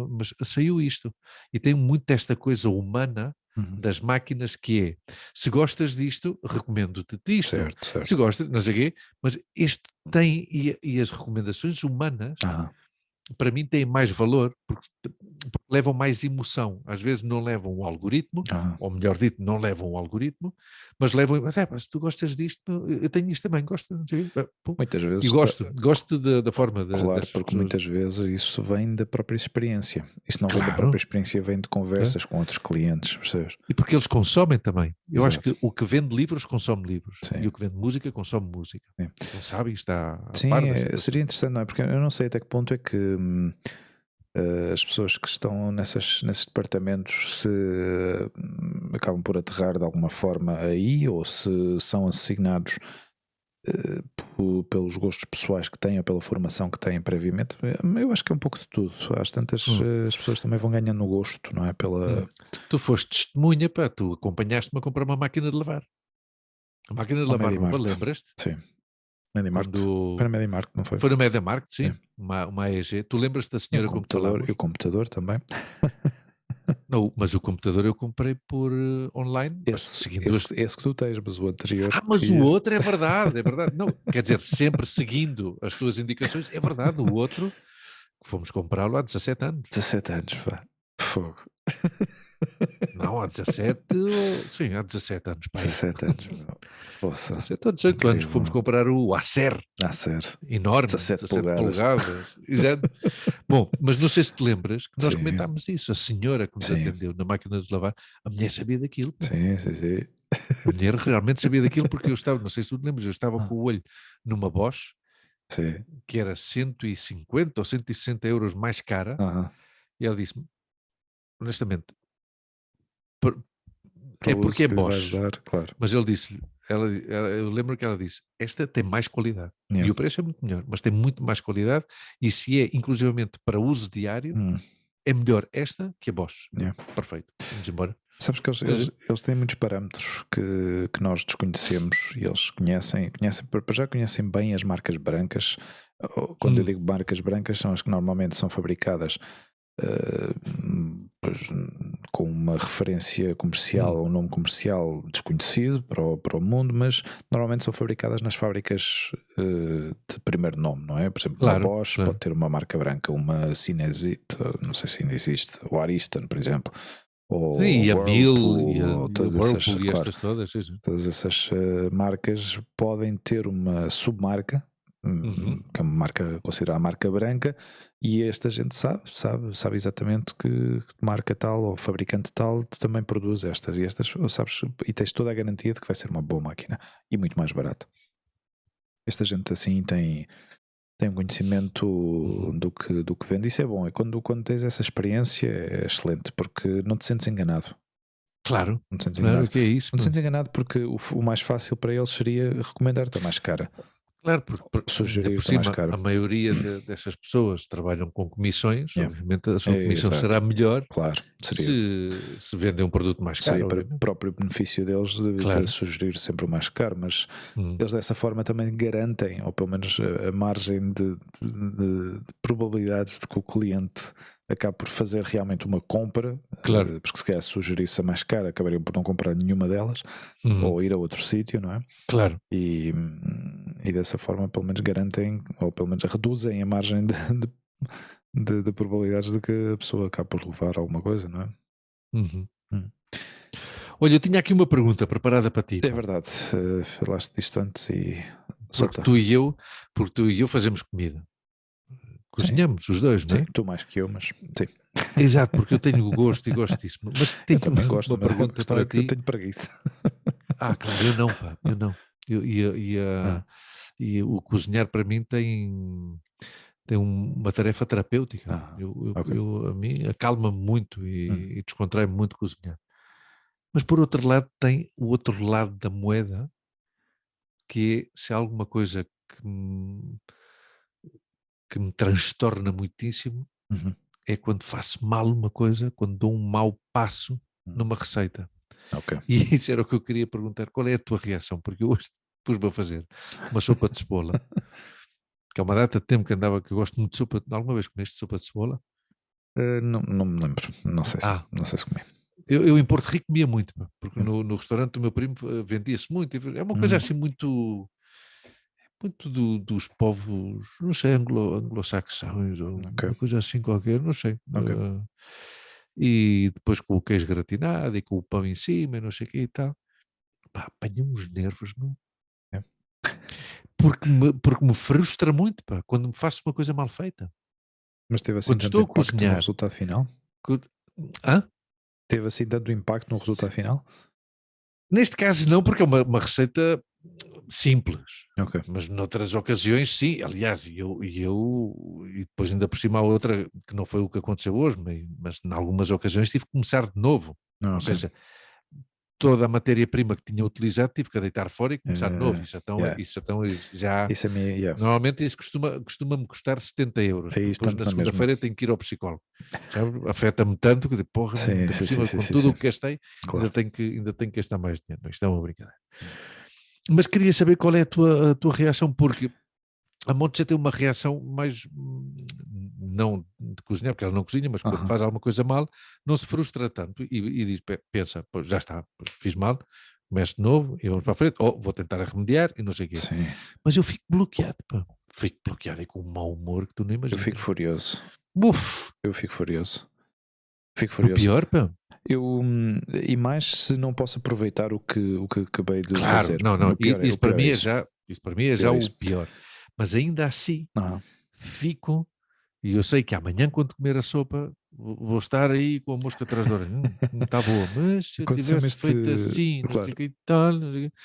mas saiu isto. E tem muito desta coisa humana das máquinas que é, se gostas disto, recomendo-te isto. Certo. Se gostas, não sei o quê, mas este tem, e as recomendações humanas, para mim têm mais valor, porque levam mais emoção. Às vezes não levam um algoritmo, ou melhor dito, não levam um algoritmo, mas levam, se tu gostas disto, eu tenho isto também, gosto. Muitas vezes. E gosto da forma de... Claro, porque pessoas. Muitas vezes isso vem da própria experiência. Isso não vem da própria experiência, vem de conversas com outros clientes, percebes? E porque eles consomem também. Eu acho que o que vende livros, consome livros. Sim. E o que vende música, consome música. Não sabe, está a Sim, par seria interessante, não é? Porque eu não sei até que ponto é que as pessoas que estão nesses departamentos se acabam por aterrar de alguma forma aí, ou se são assignados pelos gostos pessoais que têm ou pela formação que têm previamente. Eu acho que é um pouco de tudo. Às tantas as pessoas também vão ganhando no gosto, não é? Tu foste testemunha, tu acompanhaste-me a comprar uma máquina de lavar. A máquina de lavar, lembras-te? Sim. Foi na MediaMarkt, não foi? Foi no MediaMarkt, sim. Uma AEG. Tu lembras-te da senhora com que falávamos? E o computador também. Não, mas o computador eu comprei por online. Esse que tu tens, mas o anterior. Mas o outro é verdade. Não, quer dizer, sempre seguindo as tuas indicações, é verdade. O outro, fomos comprá-lo há 17 anos. 17 anos, pá. Fogo. Não, há 17, sim, há 17 anos. Pai. 17 anos. Poxa, 17 ou 18 anos que fomos comprar o Acer. Enorme, 17 polegadas. Exato. Bom, mas não sei se te lembras que nós comentámos isso. A senhora que nos atendeu na máquina de lavar, a mulher sabia daquilo. Sim. A mulher realmente sabia daquilo porque eu estava, não sei se tu te lembras, eu estava com o olho numa Bosch, que era 150 ou 160 euros mais cara, e ela disse-me, honestamente, é porque é Bosch, claro. mas ele disse, eu lembro que ela disse, esta tem mais qualidade, e o preço é muito melhor, mas tem muito mais qualidade, e se é inclusivamente para uso diário, é melhor esta que a Bosch. Perfeito, vamos embora. Sabes que eles têm muitos parâmetros que nós desconhecemos, e eles já conhecem bem as marcas brancas. Quando eu digo marcas brancas, são as que normalmente são fabricadas com uma referência comercial ou um nome comercial desconhecido para o mundo, mas normalmente são fabricadas nas fábricas de primeiro nome, não é? Por exemplo, uma Bosch pode ter uma marca branca, uma Cinesit, não sei se ainda existe, o Ariston, por exemplo, ou sim, e a Mill, e Whirlpool, ou a Whirlpool e claro, estas todas, sim. todas essas marcas podem ter uma submarca, que é uma marca considerada marca branca, e esta gente sabe exatamente que marca tal ou fabricante tal também produz estas, e estas, sabes, e tens toda a garantia de que vai ser uma boa máquina e muito mais barato. Esta gente assim tem um conhecimento do que vende. Isso é bom. É quando tens essa experiência, é excelente, porque não te sentes enganado. Claro, Não te sentes claro enganado. que é isso. Não te sentes enganado porque o mais fácil para eles seria recomendar-te a mais cara. Claro, porque ainda por Sugerir-te a mais cima, caro. a maioria dessas pessoas trabalham com comissões, Yeah. obviamente a sua comissão será melhor, claro, seria. se vendem um produto mais caro. Seria para o Obviamente. próprio benefício deles de sugerir sempre o mais caro, mas eles dessa forma também garantem, ou pelo menos a margem de probabilidades de que o cliente acabe por fazer realmente uma compra, Claro. porque se calhar se sugerisse a mais cara acabariam por não comprar nenhuma delas, ou ir a outro sítio, não é? Claro. E dessa forma pelo menos garantem, ou pelo menos reduzem a margem de probabilidades de que a pessoa acabe por levar alguma coisa, não é? Olha, eu tinha aqui uma pergunta preparada para ti. É verdade, falaste disto antes e porque tu e eu fazemos comida. Cozinhamos os dois, não é? Sim, tu mais que eu, mas sim. Exato, porque eu tenho o gosto e gosto disso. Mas tenho também gosto, uma pergunta para ti. Eu tenho preguiça. Claro, eu não, pá, eu não. E o cozinhar para mim tem uma tarefa terapêutica. A mim acalma-me muito e descontrai-me muito cozinhar. Mas por outro lado tem o outro lado da moeda, que é se há alguma coisa que me transtorna muitíssimo, é quando faço mal uma coisa, quando dou um mau passo numa receita. E isso era o que eu queria perguntar, qual é a tua reação? Porque eu hoje pus-me a fazer uma sopa de cebola, que é uma data de tempo que eu gosto muito de sopa. Alguma vez comeste sopa de cebola? Não me lembro, não sei se comi. Eu em Porto Rico comia muito, porque no restaurante do meu primo vendia-se muito. É uma coisa assim muito dos povos, não sei, anglo-saxões ou uma coisa assim qualquer, não sei. E depois com o queijo gratinado e com o pão em cima e não sei o que e tal. Pá, apanha-me os nervos, não? Porque me frustra muito, pá, quando me faço uma coisa mal feita. Mas teve assim tanto impacto no resultado final? Teve assim tanto impacto no resultado final? Neste caso não, porque é uma receita simples. Mas noutras ocasiões sim. Aliás, e depois ainda por cima há outra que não foi o que aconteceu hoje, mas em algumas ocasiões tive que começar de novo. Ou seja, toda a matéria-prima que tinha utilizado tive que deitar fora e começar de novo. Isso já... Isso é Normalmente isso costuma-me custar 70 euros. Depois na segunda-feira tenho que ir ao psicólogo. Afeta-me tanto que por cima, com tudo o que gastei, ainda tenho que gastar mais dinheiro. Isto é uma brincadeira. Mas queria saber qual é a tua reação, porque a Monte já tem uma reação mais, não de cozinhar, porque ela não cozinha, mas quando faz alguma coisa mal, não se frustra tanto e diz, pensa, pois já está, pois fiz mal, começo de novo e vamos para a frente, ou vou tentar remediar e não sei o quê. Sim. Mas eu fico bloqueado, pá. Fico bloqueado e com um mau humor que tu não imaginas. Eu fico furioso. Uf! Eu fico furioso. O pior, pá. E mais se não posso aproveitar o que acabei de fazer. Não, isso para mim é já o pior. Mas ainda assim, fico, e eu sei que amanhã quando comer a sopa, vou estar aí com a mosca atrás da orelha. Está boa, mas se eu tivesse feito assim, não sei o que e tal.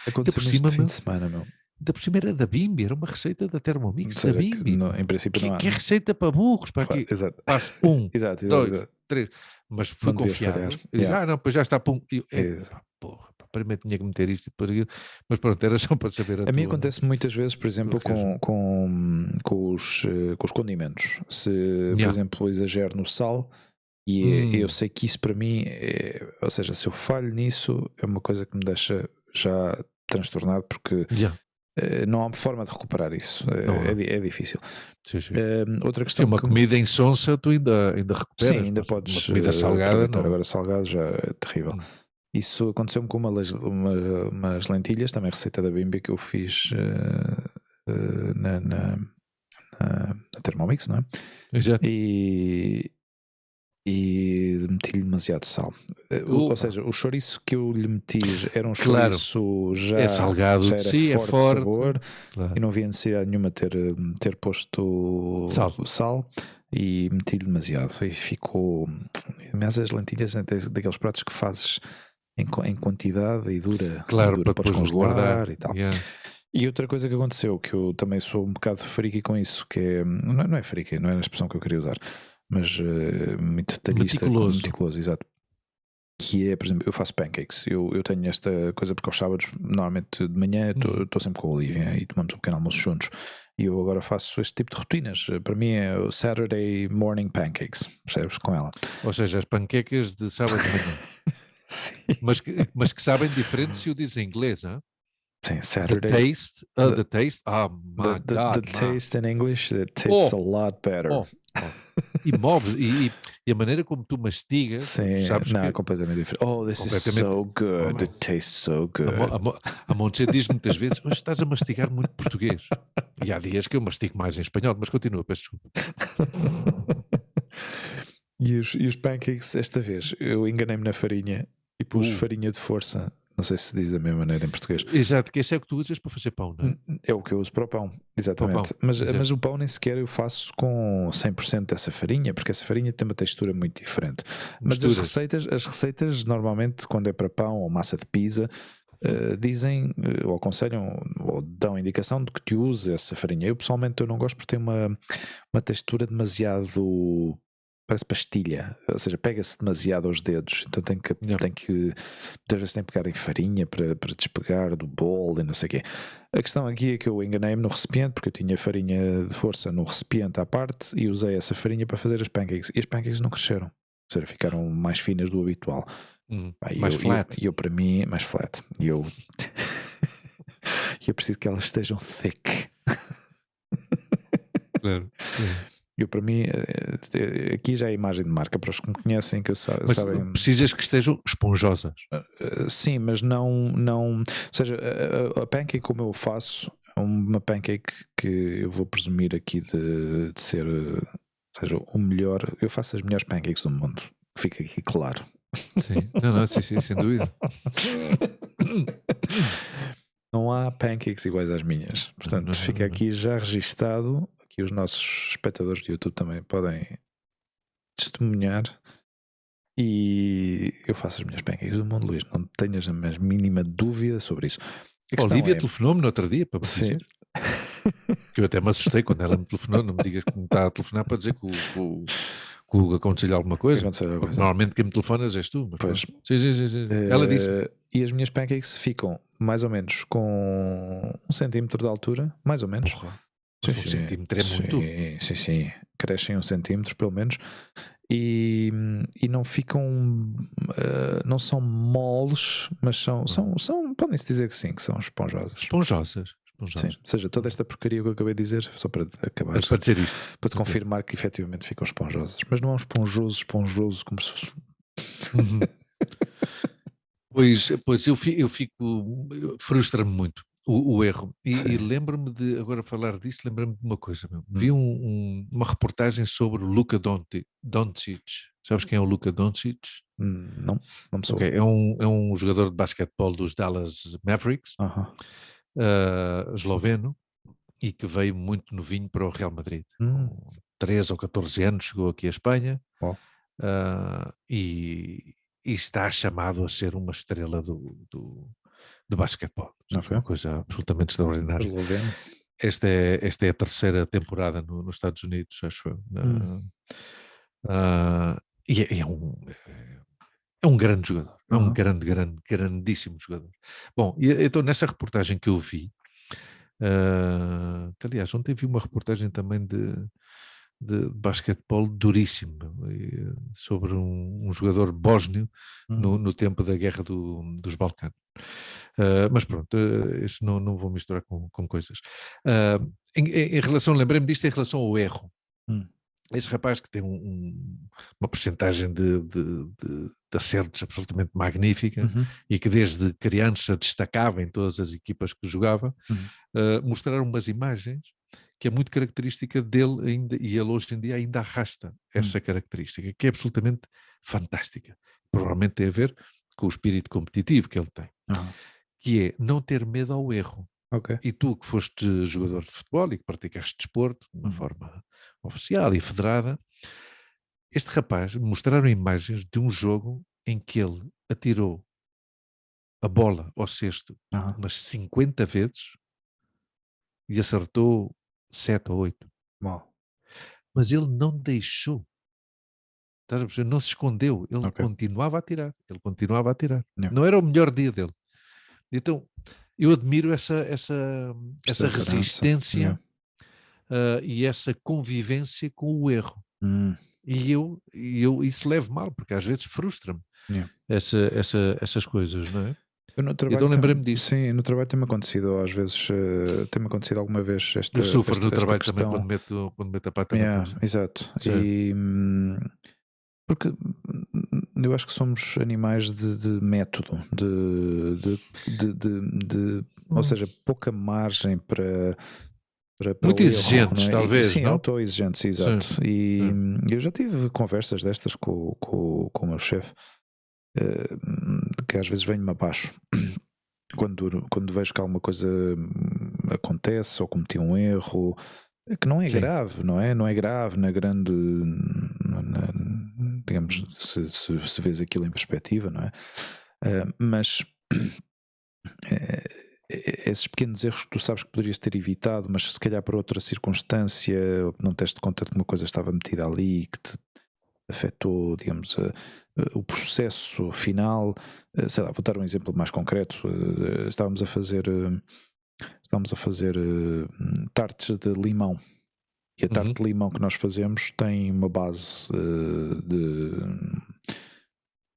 Aconteceu-me este fim de semana, meu. Ainda por cima era da Bimbi, era uma receita da Thermomix da Bimbi. Em princípio não há. Que é receita para burros, para aqui. Passo 1, 2, 3. Mas fui confiado. E disse, não, pois já está, pum. Porra, primeiro tinha que meter isto e depois aquilo. Mas pronto, era só para saber a mim acontece muitas vezes, por exemplo, com os condimentos. Se, por exemplo, exagero no sal, e eu sei que isso para mim, ou seja, se eu falho nisso, é uma coisa que me deixa já transtornado, porque não há forma de recuperar isso. É difícil. Outra questão, uma comida insonsa tu ainda recuperas. Sim, ainda podes uma comida salgada. Agora salgado já é terrível. Isso aconteceu-me com umas lentilhas, também receita da Bimbi, que eu fiz na Thermomix, não é? Exato. E meti-lhe demasiado sal. Ou seja, o chouriço que eu lhe meti era um chouriço já, salgado, já era sim, forte, é forte de sabor, claro. E não havia necessidade nenhuma ter posto sal e meti-lhe demasiado e ficou, mas as lentilhas daqueles pratos que fazes em quantidade e dura, claro, para podes depois congelar e tal. Yeah. E outra coisa que aconteceu, que eu também sou um bocado friki com isso, que é, não é friki, não é a expressão que eu queria usar, mas muito detalhista, meticuloso, exato. Que é, por exemplo, eu faço pancakes. Eu tenho esta coisa porque aos sábados, normalmente de manhã, estou sempre com a Olivia e tomamos um pequeno almoço juntos. E eu agora faço este tipo de rotinas. Para mim é o Saturday morning pancakes, percebes? Com ela. Ou seja, as panquecas de sábado de manhã. Sim. Mas que sabem diferente se o diz em inglês, hein? Sim, Saturday. The taste? Oh my God. The taste in English, it tastes a lot better. E moves, e a maneira como tu mastigas, sim, sabes não, que... é completamente diferente. Oh, this is so good, it tastes so good. A Montse diz muitas vezes, hoje estás a mastigar muito português. E há dias que eu mastigo mais em espanhol, mas continua, peço desculpa. E os pancakes, esta vez, eu enganei-me na farinha e pus farinha de força. Não sei se diz da mesma maneira em português. Exato, que esse é o que tu usas para fazer pão, não é? É o que eu uso para o pão, exatamente. Mas o pão nem sequer eu faço com 100% dessa farinha, porque essa farinha tem uma textura muito diferente. Mas as receitas, normalmente, quando é para pão ou massa de pizza, dizem, ou aconselham, ou dão indicação de que te use essa farinha. Eu pessoalmente eu não gosto porque tem uma textura demasiado... parece pastilha, ou seja, pega-se demasiado aos dedos, então tem que muitas vezes tem que pegar em farinha para despegar do bolo e não sei o quê. A questão aqui é que eu enganei-me no recipiente, porque eu tinha farinha de força no recipiente à parte e usei essa farinha para fazer as pancakes, e as pancakes não cresceram, ou seja, ficaram mais finas do habitual. Mais flat. E eu para mim, mais flat, e eu preciso que elas estejam thick. Claro. Eu, para mim, aqui já é a imagem de marca para os que me conhecem, que sabem. Precisas que estejam esponjosas. Sim, mas não. Ou seja, a pancake como eu faço é uma pancake que eu vou presumir aqui de ser. Ou seja, o melhor. Eu faço as melhores pancakes do mundo. Fica aqui claro. Sim, não, sim, sem dúvida. Não há pancakes iguais às minhas. Portanto, fica aqui já registado. Que os nossos espectadores de YouTube também podem testemunhar. E eu faço as minhas pancakes do mundo, Luís. Não tenhas a mais mínima dúvida sobre isso. A Olivia telefonou-me no outro dia para me dizer. Que eu até me assustei quando ela me telefonou. Não me digas que me está a telefonar para dizer que o aconteceu-lhe alguma coisa. Normalmente quem me telefonas és tu. Mas pois. Sim. Ela disse. E as minhas pancakes ficam mais ou menos com 1 centímetro de altura, mais ou menos. Porra. Sim, 1 centímetro é muito. Sim. Crescem 1 centímetro pelo menos. E não ficam. Não são moles, mas são podem-se dizer que sim, que são esponjosas. Esponjosas. Sim, ou seja, toda esta porcaria que eu acabei de dizer, só para acabar. Para dizer isto. Para te confirmar que efetivamente ficam esponjosas. Mas não é um esponjoso como se fosse. Pois eu fico. Frustra-me muito. O erro. E lembro-me de, agora falar disto, lembro-me de uma coisa. Vi uma reportagem sobre o Luka Doncic. Sabes quem é o Luka Doncic? Não me soube. Okay. É um jogador de basquetebol dos Dallas Mavericks, esloveno, e que veio muito novinho para o Real Madrid. Com 13 ou 14 anos chegou aqui à Espanha. E está chamado a ser uma estrela do basquetebol. Uma coisa absolutamente extraordinária. Esta é a terceira temporada nos Estados Unidos, acho eu. E é um grande jogador. É um grandíssimo jogador. Bom, então nessa reportagem que eu vi, que aliás ontem vi uma reportagem também de basquetebol duríssimo, sobre um jogador bósnio no tempo da guerra dos Balcãs. Mas pronto, isso não vou misturar com coisas. Em relação, lembrei-me disto em relação ao erro. Esse rapaz que tem uma percentagem de acertos absolutamente magnífica e que desde criança destacava em todas as equipas que jogava, mostraram umas imagens que é muito característica dele ainda, e ele hoje em dia ainda arrasta essa característica, que é absolutamente fantástica, provavelmente tem a ver com o espírito competitivo que ele tem, que é não ter medo ao erro. Okay. E tu que foste jogador de futebol e que praticaste desporto de uma forma oficial e federada, este rapaz mostraram imagens de um jogo em que ele atirou a bola ao cesto umas 50 vezes e acertou 7 ou 8. Wow. Mas ele não deixou. Estás a perceber? Não se escondeu. Ele continuava a tirar. Yeah. Não era o melhor dia dele. Então, eu admiro essa resistência e essa convivência com o erro. E eu isso levo mal, porque às vezes frustra-me essas coisas, não é? Então lembrei-me disso. Sim, no trabalho tem-me acontecido, às vezes, tem-me acontecido alguma vez eu sofro no trabalho também quando meto a pata na poça. Exato. E, porque eu acho que somos animais de método, ou seja, pouca margem para muito exigentes, erro, talvez. Sim, não? Auto-exigentes, exato. Sim, e eu já tive conversas destas com o meu chefe, que às vezes vem-me abaixo quando vejo que alguma coisa acontece ou cometi um erro que não é grave, não é? Não é grave na grande, digamos, se vês aquilo em perspectiva, não é? Mas esses pequenos erros que tu sabes que poderias ter evitado, mas se calhar por outra circunstância não te deste conta de que uma coisa estava metida ali e que te afetou, digamos, o processo final. Sei lá, vou dar um exemplo mais concreto. Estávamos a fazer tartes de limão, e a tarte de limão que nós fazemos tem uma base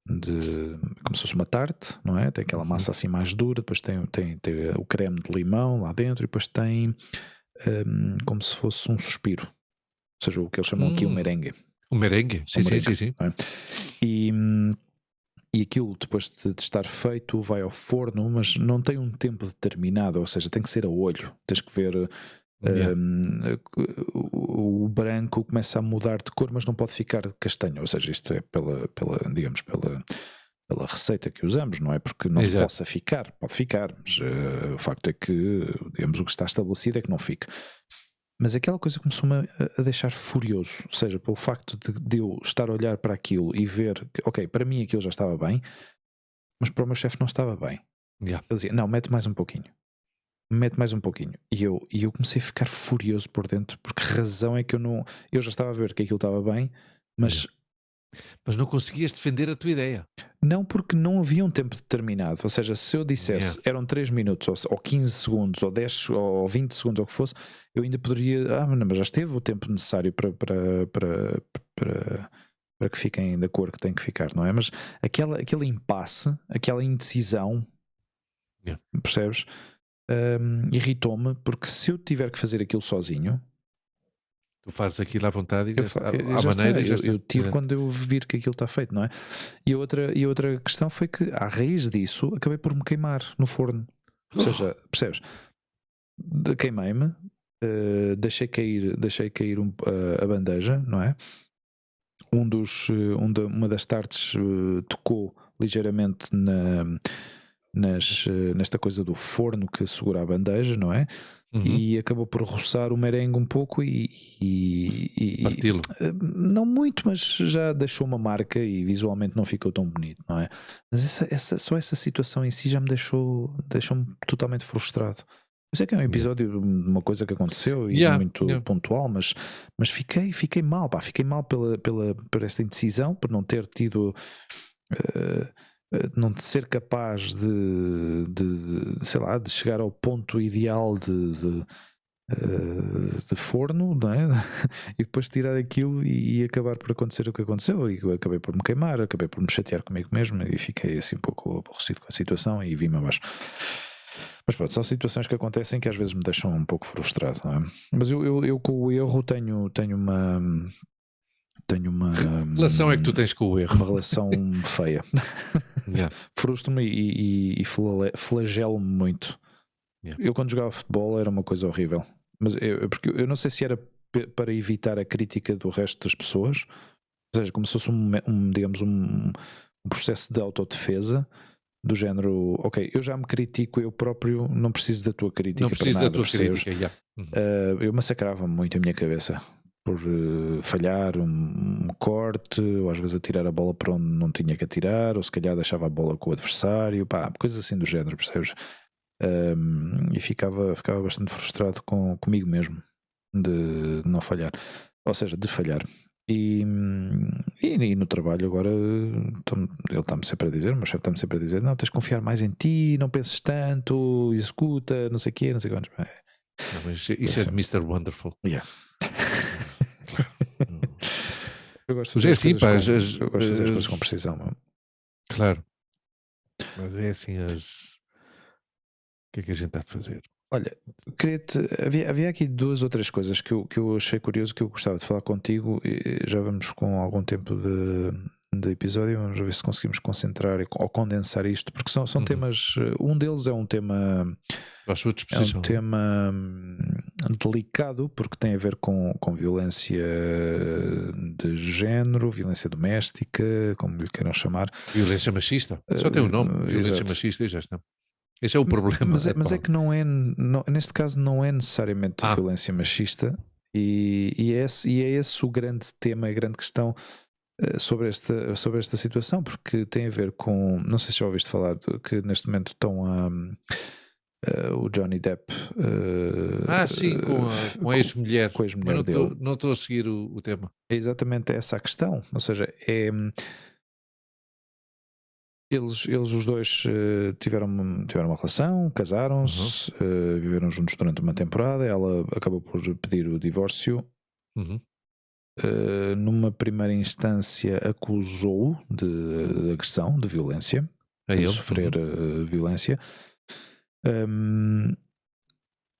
como se fosse uma tarte, não é? Tem aquela massa assim mais dura, depois tem o creme de limão lá dentro, e depois tem como se fosse um suspiro, ou seja, o que eles chamam aqui um merengue. O merengue, sim. É? E aquilo, depois de estar feito, vai ao forno, mas não tem um tempo determinado, ou seja, tem que ser a olho. Tens que ver o branco começa a mudar de cor, mas não pode ficar castanho. Ou seja, isto é pela receita que usamos, não é porque não possa ficar, pode ficar, mas o facto é que, digamos, o que está estabelecido é que não fica. Mas aquela coisa começou-me a deixar furioso, ou seja, pelo facto de eu estar a olhar para aquilo e ver que, ok, para mim aquilo já estava bem, mas para o meu chefe não estava bem. Ele dizia, não, mete mais um pouquinho. E eu comecei a ficar furioso por dentro, porque razão é que eu já estava a ver que aquilo estava bem, mas não conseguias defender a tua ideia. Não, porque não havia um tempo determinado. Ou seja, se eu dissesse eram 3 minutos, ou 15 segundos, ou 10, ou 20 segundos, ou o que fosse, eu ainda poderia. Mas já esteve o tempo necessário para que fiquem da cor que tem que ficar, não é? Mas aquele impasse, aquela indecisão, percebes? Irritou-me, porque se eu tiver que fazer aquilo sozinho. Tu fazes aquilo à vontade e eu tiro quando eu vir que aquilo está feito, não é? E outra questão foi que, à raiz disso, acabei por me queimar no forno. Ou seja, percebes? Queimei-me, deixei cair a bandeja, não é? Uma das tartes tocou ligeiramente nesta coisa do forno que segura a bandeja, não é? E acabou por roçar o merengue um pouco e parti-lo. Não muito, mas já deixou uma marca e visualmente não ficou tão bonito, não é? Mas só essa situação em si já me deixou-me totalmente frustrado. Eu sei que é um episódio de uma coisa que aconteceu e muito pontual, mas fiquei mal, fiquei mal por esta indecisão, por não ter tido... não ser capaz de sei lá, de chegar ao ponto ideal de forno, não é? E depois tirar aquilo e acabar por acontecer o que aconteceu, e eu acabei por me queimar, acabei por me chatear comigo mesmo e fiquei assim um pouco aborrecido com a situação e vim-me abaixo. Mas pronto, são situações que acontecem que às vezes me deixam um pouco frustrado, não é? Mas eu com o erro tenho uma relação é que tu tens com o erro? Uma relação feia. Frustro-me e flagelo-me muito. Eu quando jogava futebol era uma coisa horrível, mas porque eu não sei se era para evitar a crítica do resto das pessoas, ou seja, como se fosse digamos um processo de autodefesa, do género, ok, eu já me critico eu próprio, não preciso da tua crítica. Não preciso para nada, da tua crítica, yeah. Eu massacrava muito a minha cabeça por falhar um corte, ou às vezes atirar a bola para onde não tinha que atirar, ou se calhar deixava a bola com o adversário, coisas assim do género, percebes? E ficava bastante frustrado comigo mesmo de não falhar, ou seja, de falhar. E no trabalho agora ele está-me sempre a dizer, o meu chefe está-me sempre a dizer, não, tens de confiar mais em ti, não penses tanto, executa, não sei o quê, não sei quantos. Não, mas isso é de Mr. Wonderful. Yeah. Eu gosto de fazer as coisas com precisão. Meu. Claro. Mas é assim o que é que a gente está a fazer? Olha, havia aqui 2 ou 3 coisas que eu achei curioso, que eu gostava de falar contigo, e já vamos com algum tempo de episódio, vamos ver se conseguimos concentrar ou condensar isto, porque são temas, um deles é um tema à sua disposição, é um tema delicado, porque tem a ver com violência de género, violência doméstica, como lhe queiram chamar. Violência machista, só tem um nome, violência machista, e já está. Esse é o problema. Mas é que neste caso não é necessariamente violência machista, e é esse o grande tema, a grande questão sobre esta situação, porque tem a ver com, não sei se já ouviste falar, que neste momento estão o Johnny Depp sim, com a ex-mulher, dele. Não estou a seguir o tema. É exatamente essa a questão, ou seja, eles os dois tiveram uma relação, casaram-se, viveram juntos durante uma temporada. Ela acabou por pedir o divórcio. Numa primeira instância acusou de agressão, de violência, de sofrer violência.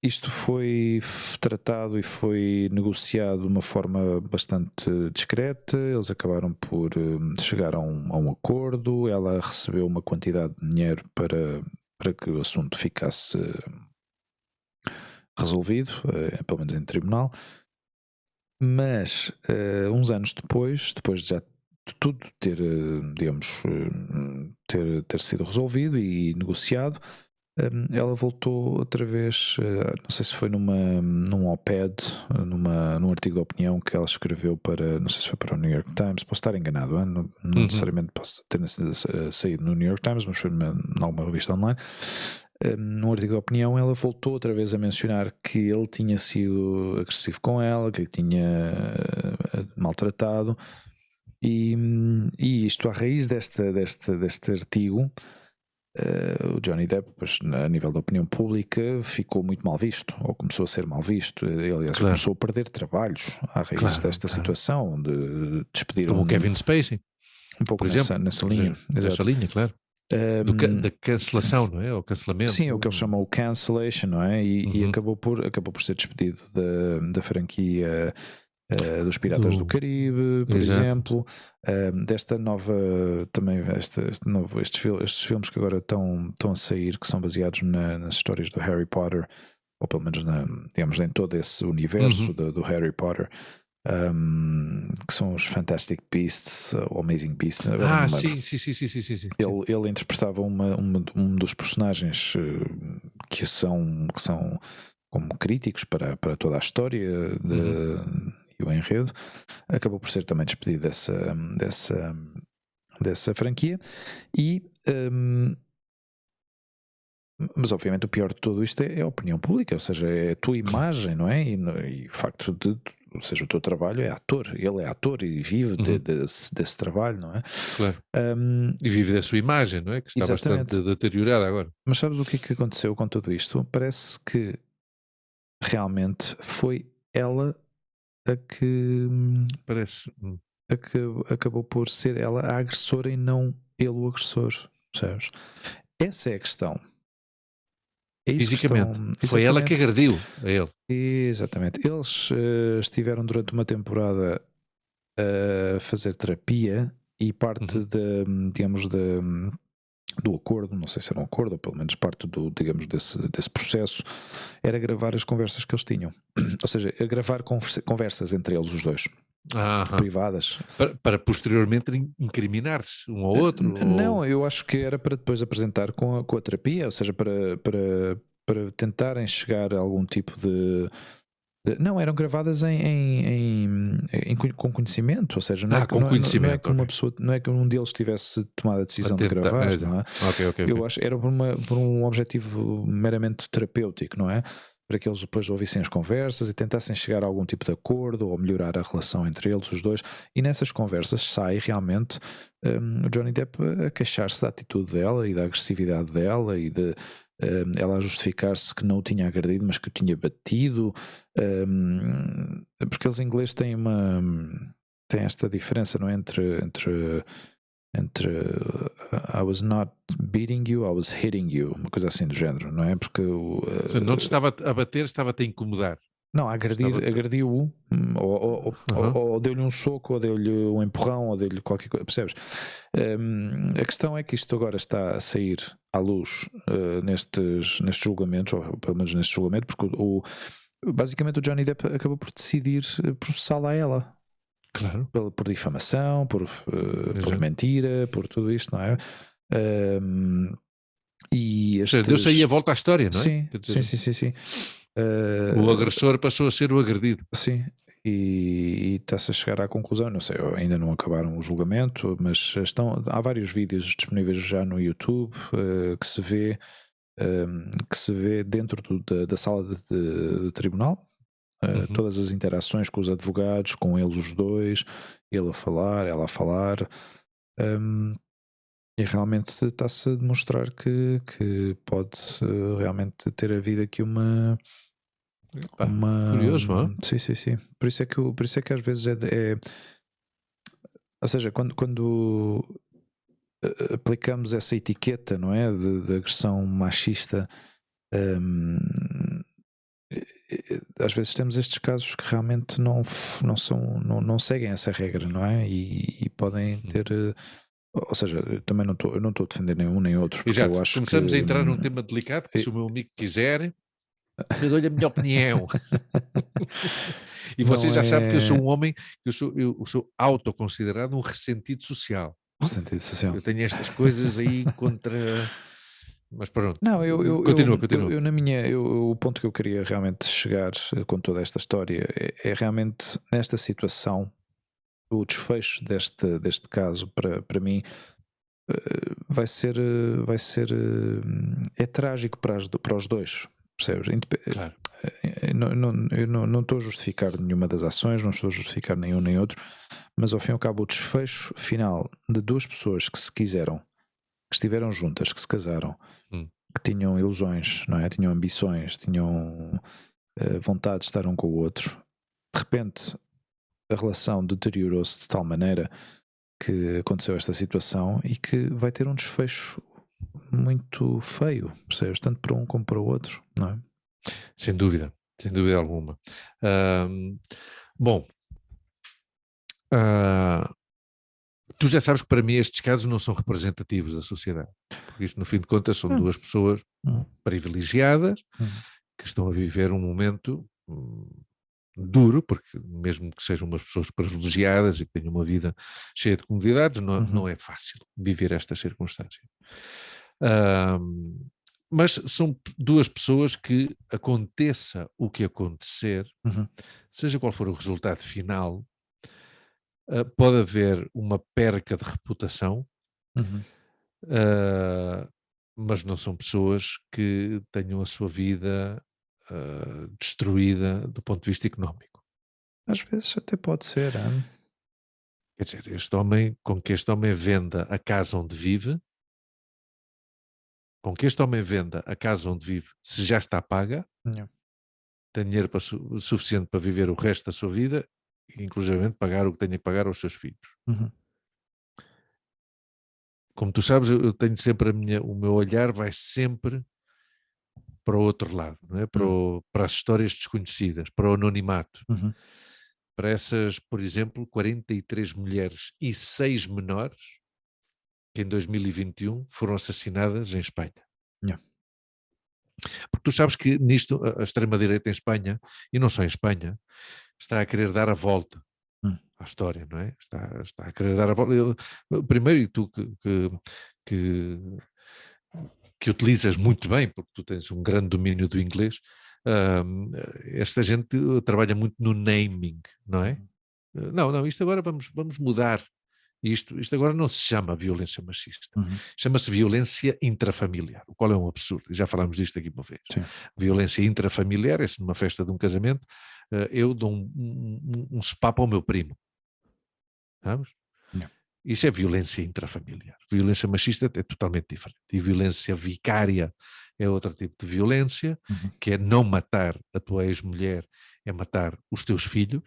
Isto foi tratado e foi negociado de uma forma bastante discreta. Eles acabaram por chegar a um acordo. Ela recebeu uma quantidade de dinheiro para que o assunto ficasse resolvido, pelo menos em tribunal. Mas uns anos depois de já tudo ter, digamos, ter sido resolvido e negociado, ela voltou outra vez, não sei se foi num op-ed, num artigo de opinião que ela escreveu para, não sei se foi para o New York Times, posso estar enganado, não necessariamente posso ter saído no New York Times, mas foi numa revista online. Num artigo de opinião, ela voltou outra vez a mencionar que ele tinha sido agressivo com ela, que lhe tinha maltratado, e isto, à raiz deste artigo, o Johnny Depp, pois, a nível da opinião pública, ficou muito mal visto, ou começou a ser mal visto. Ele, aliás, começou a perder trabalhos à raiz desta situação, de despedir como o Kevin Spacey, um pouco nessa linha. Nessa linha, claro. Da cancelação, não é? O cancelamento. Sim, o que eles chamam o cancellation, não é? E acabou por ser despedido da franquia dos Piratas do Caribe, por exemplo, desta nova também, estes filmes que agora estão a sair, que são baseados nas histórias do Harry Potter, ou pelo menos digamos, em todo esse universo do Harry Potter, que são os Fantastic Beasts ou Amazing Beasts. Sim. Ele interpretava um dos personagens que são como críticos para toda a história e o enredo. Acabou por ser também despedido dessa franquia. Mas obviamente o pior de tudo isto é a opinião pública, ou seja, é a tua imagem, não é? E o facto ou seja, o teu trabalho é ator, ele é ator e vive desse trabalho, não é? Claro. E vive da sua imagem, não é? Que está bastante deteriorada agora. Mas sabes o que é que aconteceu com tudo isto? Parece que realmente foi ela a que acabou por ser ela a agressora e não ele o agressor, percebes? Essa é a questão. É fisicamente. Foi ela que agrediu a ele. Exatamente. Eles estiveram durante uma temporada a fazer terapia e parte digamos, do acordo, não sei se era um acordo, ou pelo menos parte digamos, desse processo, era gravar as conversas que eles tinham. Ou seja, gravar conversas entre eles, os dois. privadas. Para posteriormente incriminar-se um ao outro? Não, eu acho que era para depois apresentar com a terapia, ou seja, para tentarem chegar a algum tipo de... Não, eram gravadas com conhecimento, ou seja, não é que uma pessoa, não é que um deles tivesse tomado a decisão de gravar, não é? Eu acho que era por um objetivo meramente terapêutico, não é? Para que eles depois ouvissem as conversas e tentassem chegar a algum tipo de acordo ou melhorar a relação entre eles, os dois. E nessas conversas sai realmente o Johnny Depp a queixar-se da atitude dela e da agressividade dela e de ela a justificar-se que não o tinha agredido, mas que o tinha batido, porque eles em inglês têm esta diferença, não é? Entre I was not beating you, I was hitting you, uma coisa assim do género, não é? Porque não te estava a bater, estava-te a incomodar. Não, agrediu-o, ou deu-lhe um soco, ou deu-lhe um empurrão, ou deu-lhe qualquer coisa, percebes? A questão é que isto agora está a sair à luz nestes julgamentos, ou pelo menos neste julgamento, porque basicamente o Johnny Depp acabou por decidir processá-la a ela. Claro. Por difamação, por mentira, por tudo isto, não é? Deu-se aí a volta à história, não é? Sim. O agressor passou a ser o agredido. Sim, e está-se a chegar à conclusão, não sei, ainda não acabaram o julgamento, mas há vários vídeos disponíveis já no YouTube que se vê dentro da sala de tribunal, todas as interações com os advogados, com eles os dois, ele a falar, ela a falar, e realmente está-se a demonstrar que pode realmente ter havido aqui uma curioso, não é? Sim. Por isso é que às vezes ou seja, quando aplicamos essa etiqueta, não é, de agressão machista, às vezes temos estes casos que realmente não seguem essa regra, não é? E podem ter ou seja, também eu não estou a defender nenhum nem outro. Exato. Eu acho Começamos a entrar num tema delicado que se o meu amigo quiser, eu dou-lhe a minha opinião. E você já sabe que eu sou um homem, eu sou autoconsiderado um ressentido social. Ressentido social. Eu tenho estas coisas aí contra... Mas pronto. Não, continua. O ponto que eu queria realmente chegar com toda esta história é realmente nesta situação, o desfecho deste caso para mim vai ser é trágico para os dois, percebes? Claro. Eu não estou a justificar nenhuma das ações, não estou a justificar nenhum nem outro, mas ao fim e ao cabo o desfecho final de duas pessoas que se quiseram, que estiveram juntas, que se casaram, que tinham ilusões, não é? Tinham ambições, tinham vontade de estar um com o outro, de repente a relação deteriorou-se de tal maneira que aconteceu esta situação e que vai ter um desfecho muito feio, percebes? Tanto para um como para o outro, não é? Sem dúvida alguma. Bom, tu já sabes que para mim estes casos não são representativos da sociedade, porque isto no fim de contas são duas pessoas privilegiadas que estão a viver um momento duro, porque mesmo que sejam umas pessoas privilegiadas e que tenham uma vida cheia de comodidades, não é fácil viver estas circunstâncias. Mas são duas pessoas que, aconteça o que acontecer, seja qual for o resultado final, pode haver uma perca de reputação, mas não são pessoas que tenham a sua vida destruída do ponto de vista económico. Às vezes até pode ser. Quer dizer, com que este homem venda a casa onde vive, se já está paga, tem dinheiro suficiente para viver o resto da sua vida, inclusivamente pagar o que tenha que pagar aos seus filhos. Como tu sabes, eu tenho sempre o meu olhar vai sempre para o outro lado, não é? Para as histórias desconhecidas, para o anonimato. Para essas, por exemplo, 43 mulheres e 6 menores que em 2021 foram assassinadas em Espanha. Porque tu sabes que nisto a extrema-direita em Espanha, e não só em Espanha, está a querer dar a volta à história, não é? Está a querer dar a volta. Primeiro, e tu que, que utilizas muito bem, porque tu tens um grande domínio do inglês, esta gente trabalha muito no naming, não é? Não, isto agora vamos mudar. Isto agora não se chama violência machista. Chama-se violência intrafamiliar, o qual é um absurdo. E já falámos disto aqui uma vez. Sim. Violência intrafamiliar é se numa festa de um casamento eu dou um sopapo ao meu primo. Sabes? Isso é violência intrafamiliar. Violência machista é totalmente diferente. E violência vicária é outro tipo de violência, que é não matar a tua ex-mulher, é matar os teus filhos,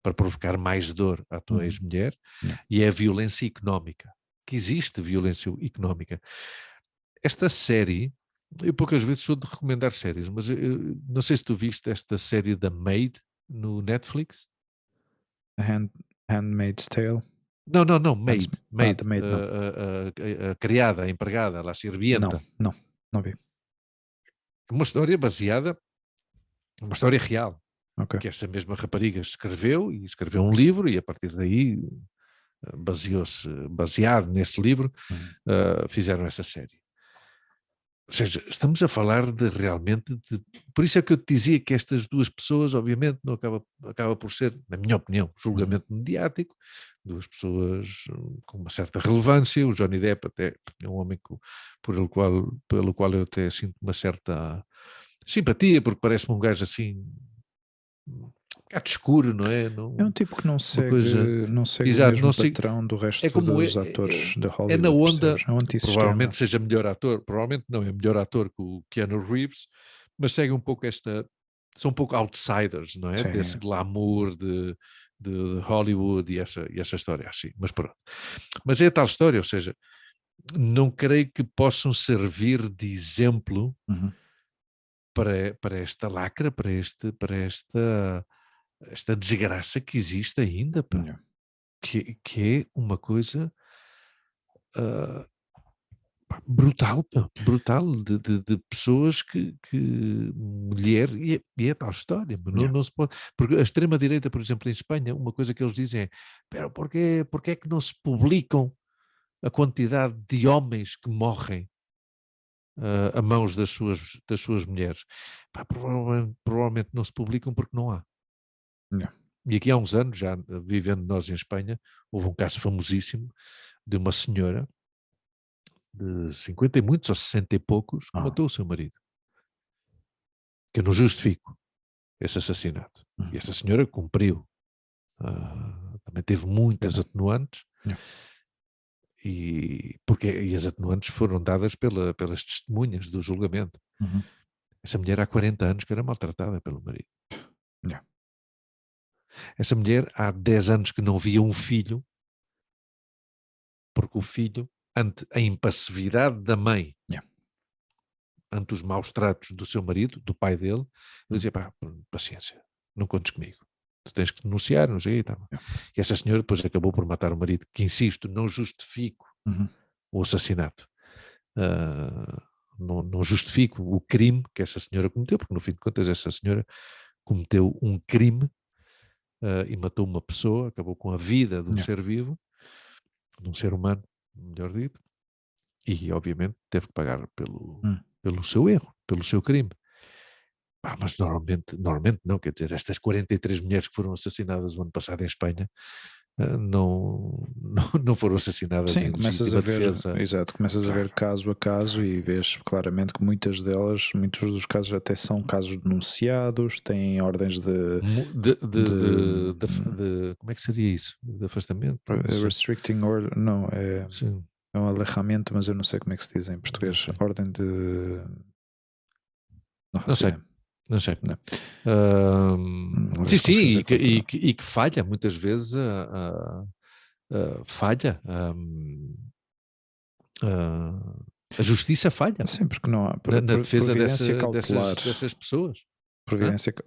para provocar mais dor à tua ex-mulher, e é a violência económica, que existe violência económica. Esta série, eu poucas vezes sou de recomendar séries, mas eu não sei se tu viste esta série da Maid no Netflix. Handmaid's Tale? Não, Maid. Maid, não. A criada, a empregada, a sirvienta. Não vi. Uma história baseada, uma história real. Okay. Que esta mesma rapariga escreveu um livro e a partir daí baseado nesse livro, fizeram essa série. Ou seja, estamos a falar realmente de... Por isso é que eu te dizia que estas duas pessoas, obviamente, não acaba por ser, na minha opinião, julgamento mediático, duas pessoas com uma certa relevância. O Johnny Depp até é um homem pelo qual eu até sinto uma certa simpatia, porque parece-me um gajo assim... um bocado escuro, não é? É um tipo que não segue exato, o mesmo patrão do resto dos atores de Hollywood. É na onda, é um antissistema. provavelmente seja melhor ator, provavelmente não é melhor ator que o Keanu Reeves, mas segue um pouco são um pouco outsiders, não é? Sim. Desse glamour de Hollywood e essa história assim, mas pronto. Mas é a tal história, ou seja, não creio que possam servir de exemplo para esta lacra, para esta desgraça que existe ainda, que é uma coisa brutal de pessoas que mulher, e é tal história, não se pode, porque a extrema-direita, por exemplo, em Espanha, uma coisa que eles dizem é, pero porquê é que não se publicam a quantidade de homens que morrem a mãos das suas mulheres? Provavelmente não se publicam porque não há. E aqui há uns anos, já vivendo nós em Espanha, houve um caso famosíssimo de uma senhora de 50 e muitos ou 60 e poucos que matou o seu marido. Que eu não justifico esse assassinato. E essa senhora cumpriu. Também teve muitas atenuantes. E as atenuantes foram dadas pelas testemunhas do julgamento. Essa mulher há 40 anos que era maltratada pelo marido. Essa mulher há 10 anos que não via um filho, porque o filho, ante a impassividade da mãe, ante os maus tratos do seu marido, do pai dele, ele dizia, paciência, não contes comigo. Tu tens que denunciar, não sei. E essa senhora depois acabou por matar o marido, que, insisto, não justifico o assassinato. Não justifico o crime que essa senhora cometeu, porque no fim de contas essa senhora cometeu um crime e matou uma pessoa, acabou com a vida de um ser vivo, de um ser humano, melhor dito, e obviamente teve que pagar pelo seu erro, pelo seu crime. Mas normalmente não, quer dizer, estas 43 mulheres que foram assassinadas o ano passado em Espanha não foram assassinadas em legítima defesa. Exato, começas a ver caso a caso e vês claramente que muitos dos casos até são casos denunciados, têm ordens de como é que seria isso? De afastamento? Restricting order, não, é Sim. um alerramento, mas eu não sei como é que se diz em português. Ordem de... Não sei. Sim, e que falha, muitas vezes falha. A justiça falha. Sim, porque não há na defesa dessas pessoas.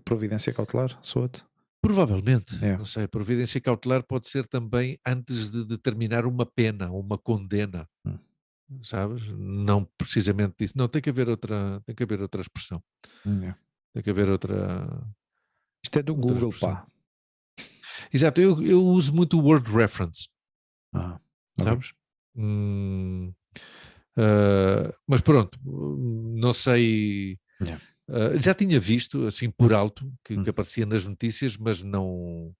Providência cautelar, soa-te? Provavelmente, não sei. Providência cautelar pode ser também antes de determinar uma pena ou uma condena. Sabes? Não precisamente isso. Não, tem que haver outra expressão. Tem que haver outra... Isto é do Google, expressão. pá. Exato, eu uso muito o word reference, sabes? Mas pronto, não sei. Já tinha visto, assim, por alto, que aparecia nas notícias, mas não...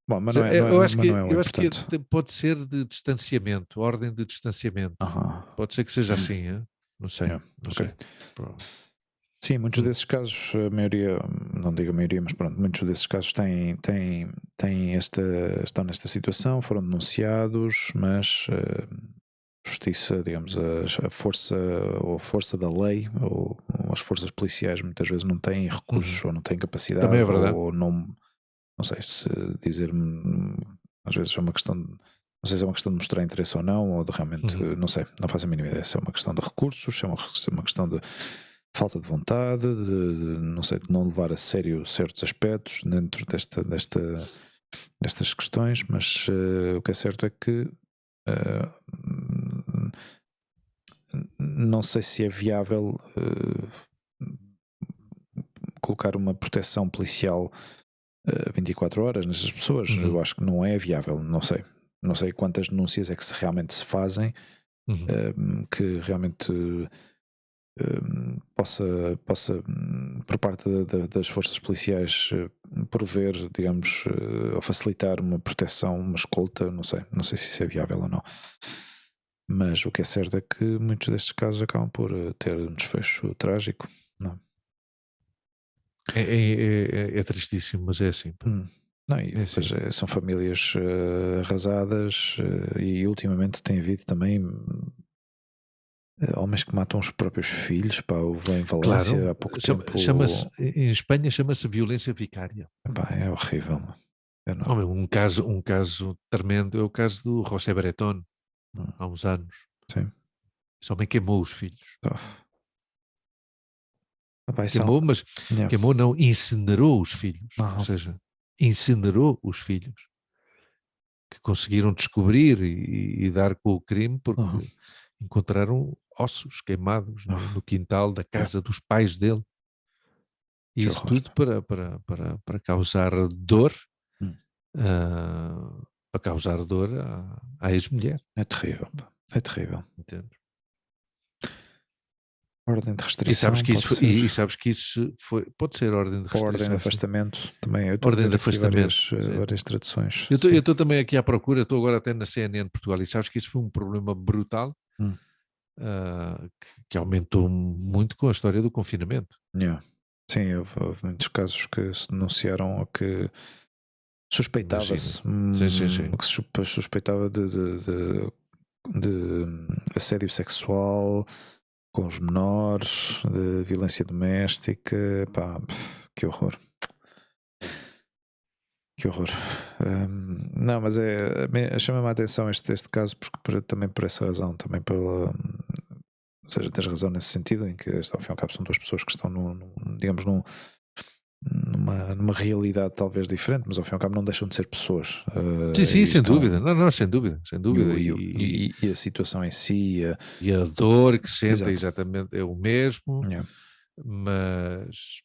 Bom, mas eu acho que importante. Pode ser de distanciamento, ordem de distanciamento. Pode ser que seja assim, não sei. Não sei. Sim, muitos desses casos, a maioria, não digo a maioria, mas pronto, muitos desses casos estão nesta situação, foram denunciados, mas justiça, digamos, a força da lei ou as forças policiais muitas vezes não têm recursos ou não têm capacidade. Também é verdade. Ou não sei se dizer-me, às vezes é uma questão de, não sei se é uma questão de mostrar interesse ou não, ou de realmente, não sei, não faço a mínima ideia se é uma questão de recursos, se é uma questão de falta de vontade, não sei, de não levar a sério certos aspectos dentro destas questões, mas o que é certo é que não sei se é viável colocar uma proteção policial 24 horas nestas pessoas. Eu acho que não é viável, não sei quantas denúncias é que realmente se fazem que realmente possa por parte das forças policiais prover, digamos, ou facilitar uma proteção, uma escolta, não sei se isso é viável ou não. Mas o que é certo é que muitos destes casos acabam por ter um desfecho trágico, não é tristíssimo, mas é assim. Não, e depois são famílias arrasadas e ultimamente tem havido também homens que matam os próprios filhos. Houve em Valência há pouco tempo. Em Espanha chama-se violência vicária. É horrível. Um caso tremendo é o caso do José Bretón, há uns anos. Sim. Esse homem queimou os filhos. Queimou, queimou não, incinerou os filhos. Ou seja, incinerou os filhos que conseguiram descobrir e dar com o crime porque encontraram ossos queimados no quintal da casa dos pais dele. E isso tudo para causar dor para causar dor à ex-mulher. É terrível. Entendo. Ordem de restrição. E sabes que isso pode ser ordem de restrição. Ordem de afastamento também. Ordem de afastamento. Várias traduções. Eu estou também aqui à procura, estou agora até na CNN Portugal, e sabes que isso foi um problema brutal que aumentou muito com a história do confinamento. Sim, houve muitos casos que se denunciaram ou que suspeitava-se que se suspeitava de assédio sexual com os menores, de violência doméstica. Que horror. Não, mas chama-me a atenção este caso também por essa razão, também pela, ou seja, tens razão nesse sentido, em que ao fim e ao cabo são duas pessoas que estão digamos numa realidade talvez diferente, mas ao fim e ao cabo não deixam de ser pessoas. Sim, sem dúvida. Não, sem dúvida. E a situação em si. E a dor que sentem exatamente é o mesmo, mas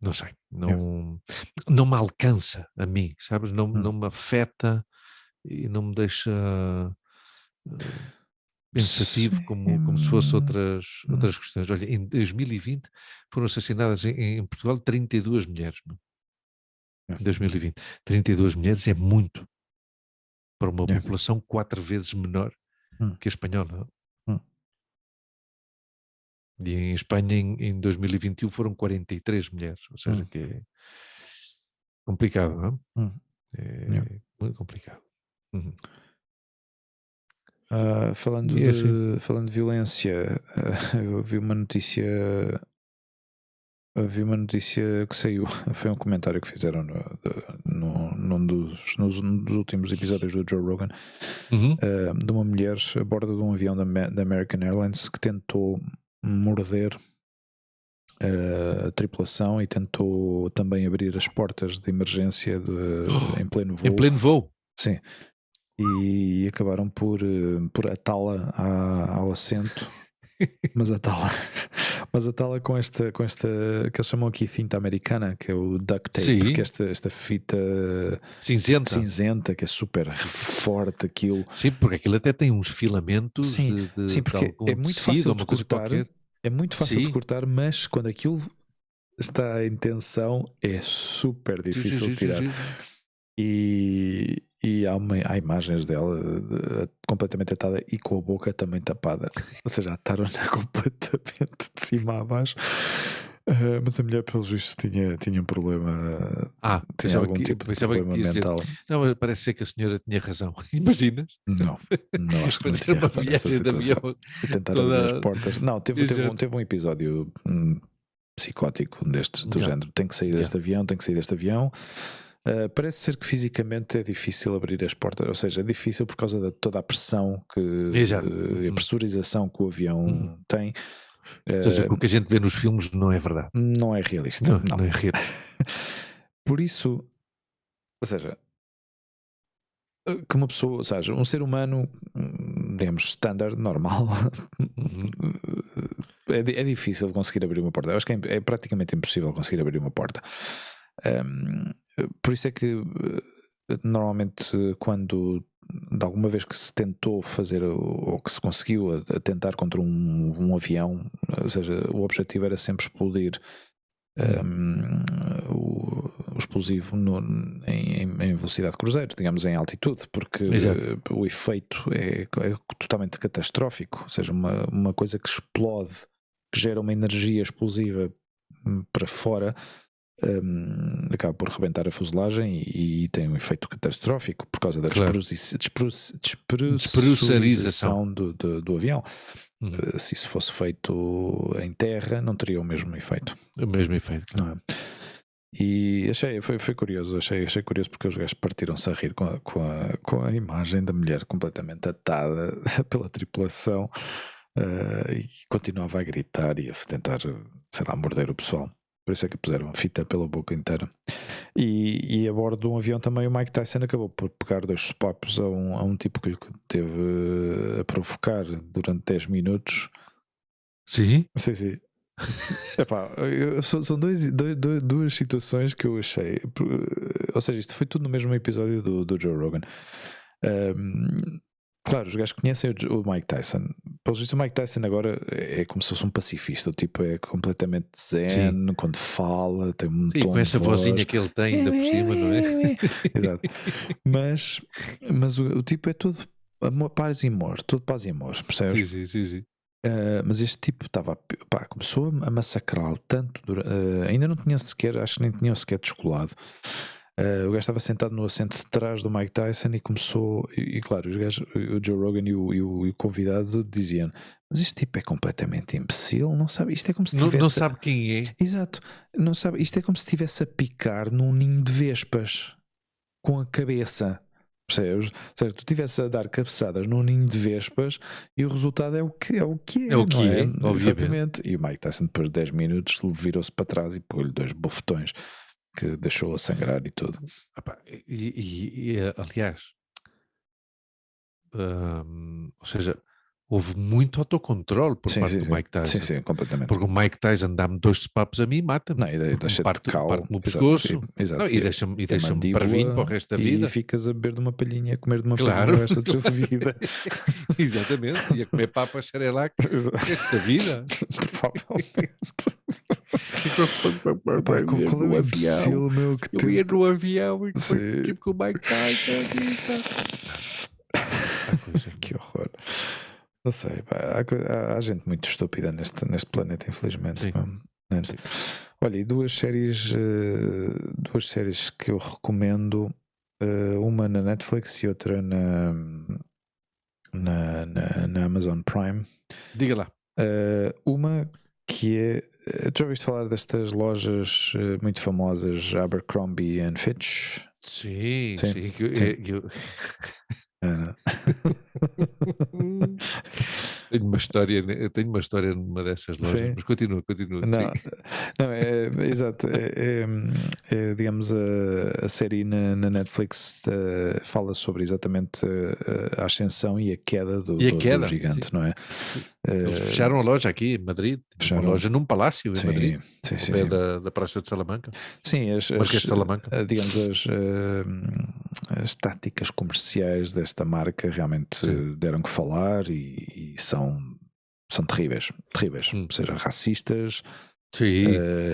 não sei, não me alcança a mim, sabes? Não me afeta e não me deixa pensativo como se fosse outras questões. Olha, em 2020 foram assassinadas em Portugal 32 mulheres. Em 2020, 32 mulheres é muito para uma população 4 vezes menor que a espanhola. E em Espanha em 2021 foram 43 mulheres, ou seja que é complicado, não é? Muito complicado. Falando de violência, eu vi uma notícia que saiu, foi um comentário que fizeram num dos últimos episódios do Joe Rogan, de uma mulher a bordo de um avião da American Airlines que tentou morder a tripulação e tentou também abrir as portas de emergência em pleno voo. Em pleno voo? Sim. E acabaram por atá-la ao assento Mas a tala com esta que eles chamam aqui cinta americana, que é o duct tape, porque esta fita cinzenta, que é super forte aquilo. Sim, porque aquilo até tem uns filamentos sim, porque de é muito fácil de cortar. É muito fácil de cortar, mas quando aquilo está em tensão é super difícil de tirar. E há imagens dela completamente atada e com a boca também tapada. Ou seja, ataram-na completamente de cima a baixo. Mas a mulher, pelos vistos, tinha um problema. Tinha algum tipo de problema mental. Não, mas parece ser que a senhora tinha razão. Imaginas? Não, acho que não tinha razão nesta situação. E tentar abrir as portas. Não, teve um episódio psicótico destes, do género. Tem que sair deste avião. Parece ser que fisicamente é difícil abrir as portas, ou seja, é difícil por causa de toda a pressão a pressurização que o avião tem. Ou seja, o que a gente vê nos filmes não é verdade. Não é realista. Não é realista. Por isso, ou seja, que uma pessoa, ou seja, um ser humano, digamos, standard, normal, é difícil de conseguir abrir uma porta. Eu acho que é praticamente impossível conseguir abrir uma porta. Por isso é que normalmente quando de alguma vez que se tentou fazer ou que se conseguiu a tentar contra um avião, ou seja, o objetivo era sempre explodir o explosivo em velocidade de cruzeiro, digamos, em altitude, porque o efeito é totalmente catastrófico, ou seja, uma coisa que explode, que gera uma energia explosiva para fora, acaba por rebentar a fuselagem e tem um efeito catastrófico por causa da despressurização do avião. Se isso fosse feito em terra, não teria o mesmo efeito. O mesmo efeito, claro. E foi curioso, achei curioso porque os gajos partiram-se a rir com a imagem da mulher completamente atada pela tripulação e continuava a gritar e a tentar, sei lá, morder o pessoal. Por isso é que puseram a fita pela boca inteira. E a bordo de um avião também o Mike Tyson acabou por pegar 2 sopapos a um tipo que lhe teve a provocar durante 10 minutos. Sim? Sim. Epá, são duas situações que eu achei. Ou seja, isto foi tudo no mesmo episódio do Joe Rogan. Claro, os gajos conhecem o Mike Tyson. Pelo visto, o Mike Tyson agora é como se fosse um pacifista. O tipo é completamente zen quando fala, tem um tom com essa vozinha que ele tem ainda por cima, não é? Exato. Mas o tipo é todo paz e amor, todo paz e amor, percebes? Sim. Mas este tipo começou a massacrá-lo tanto. Ainda não tinha sequer, acho que nem tinham sequer descolado. O gajo estava sentado no assento de trás do Mike Tyson e começou, e claro, o Joe Rogan e o convidado diziam: mas este tipo é completamente imbecil, não sabe, isto é como se tivesse... Não sabe quem é. Exato, não sabe, isto é como se estivesse a picar num ninho de vespas com a cabeça, percebes? Ou seja, tu estivesse a dar cabeçadas num ninho de vespas e o resultado é o que é. Exatamente. E o Mike Tyson depois de 10 minutos virou-se para trás e pôs-lhe 2 bofetões que deixou a sangrar e tudo. Aliás, ou seja, houve muito autocontrole por parte do Mike Tyson. Sim, completamente. Porque o Mike Tyson dá-me 2 sopapos a mim e mata-me. Não, e deixa-te parte no pescoço. E deixa-me para vinho para o resto da vida. E ficas a beber de uma palhinha, a comer de uma palhinha o resto da tua vida. Exatamente. E a comer papas xerelac o resto da vida. Provavelmente. Qual é o imbecil, meu, que eu ia no avião e depois tipo com o Mike Tyson. Que horror. Não sei, há gente muito estúpida neste planeta, infelizmente. Sim. Olha, e 2 séries que eu recomendo, uma na Netflix e outra na Amazon Prime. Diga lá. Uma que é, tu já ouviste falar destas lojas muito famosas, Abercrombie & Fitch? Sim. Eu tenho uma história numa dessas lojas, Sim. mas continua. Não, exato. Digamos, a série na Netflix fala sobre exatamente a ascensão e a queda do gigante, sim. não é? Eles fecharam a loja aqui em Madrid, uma loja num palácio em Madrid, ao pé da Praça de Salamanca. Sim, Marquês de Salamanca. digamos, as táticas comerciais desta marca realmente deram que falar e são terríveis, ou seja, racistas,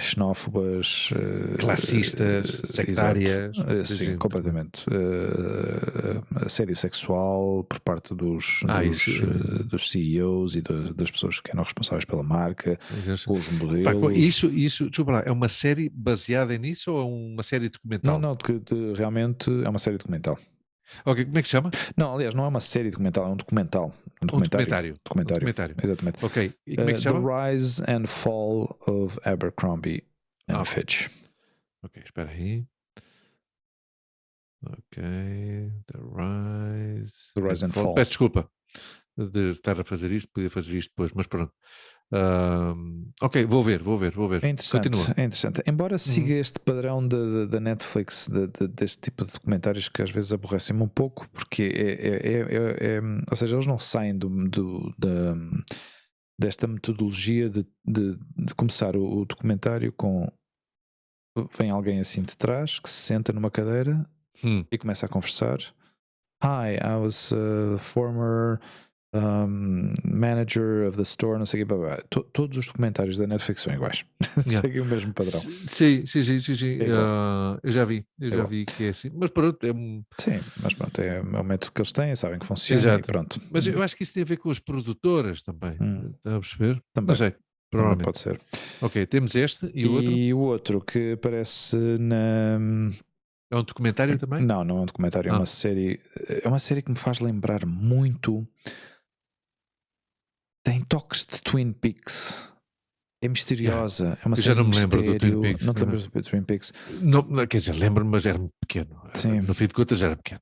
xenófobas, classistas, sectárias, sim, completamente. Assédio sexual por parte dos CEOs e das pessoas que eram responsáveis pela marca, os modelos. Isso, desculpa lá, é uma série baseada nisso ou é uma série documental? Não, realmente é uma série documental. Ok, como é que se chama? Não, aliás, não é uma série documental, é um documental. Um documentário. Exatamente. Ok, e como é que se chama? The Rise and Fall of Abercrombie and Fitch. Ok, espera aí. Ok, The Rise and Fall. Peço desculpa de estar a fazer isto, podia fazer isto depois, mas pronto. Ok, vou ver. É interessante, continua. É interessante. Embora siga este padrão da Netflix, deste tipo de documentários que às vezes aborrecem-me um pouco, porque ou seja, eles não saem desta metodologia de começar o documentário com vem alguém assim de trás que se senta numa cadeira e começa a conversar. Hi, I was a former manager of the store, não sei o que. Todos os documentários da Netflix são iguais. Seguem o mesmo padrão. Sim. Eu já vi que é assim. Mas pronto, Sim, mas pronto, é o método que eles têm, sabem que funciona. Exato. E pronto. Mas eu acho que isso tem a ver com as produtoras também. Está a perceber? Também. Não sei, provavelmente. Pode ser. Ok, temos este e o outro? E o outro que aparece na... É um documentário também? Não é um documentário, é uma série. É uma série que me faz lembrar muito. Tem toques de Twin Peaks. É misteriosa. É uma série já não me lembro do Twin Peaks. Não te lembras do Twin Peaks? Não, quer dizer, lembro-me, mas era muito pequeno. Sim. No fim de contas era pequeno.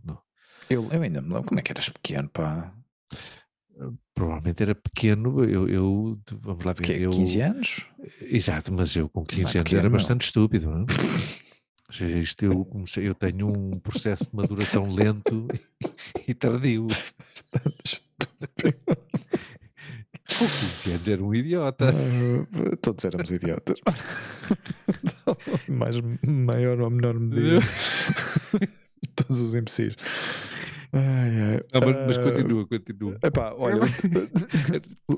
Não. Eu ainda me lembro. Como é que eras pequeno, pá? Provavelmente era pequeno. Vamos lá ver. 15 anos? Exato, mas eu com 15 anos era bastante estúpido, não é? Eu tenho um processo de maduração lento e tardio. Bastante estúpido. Com 15 anos era um idiota. Todos éramos idiotas. Maior ou menor medida. Todos os imbecis. Mas continua. Epá, olha,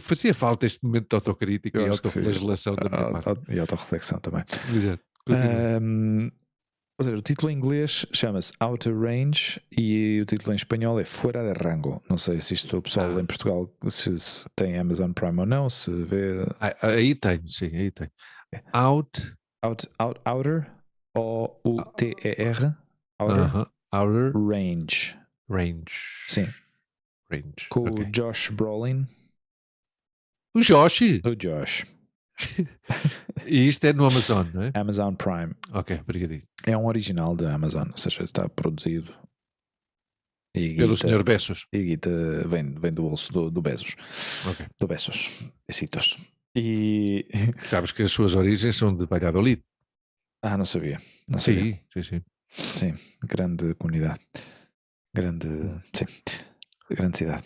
fazia falta este momento de autocrítica e autoflagelação da minha parte. E autorreflexão também. Exato. Ou seja, o título em inglês chama-se Outer Range e o título em espanhol é Fuera de Rango. Não sei se isto o pessoal em Portugal se tem Amazon Prime ou não, se vê. Aí tenho. Outer, O-U-T-E-R. Outer Range. Sim. Range. Com o Josh Brolin. O Josh? O Josh. E isto é no Amazon, não é? Amazon Prime. Ok, obrigadinho. É um original da Amazon, ou seja, está produzido pelo Sr. Bezos. E a guita vem do bolso do Bezos. Ok. Do Bezos. Besitos. E... Sabes que as suas origens são de Valladolid. Não sabia. Sim. Sim, grande comunidade. Grande cidade.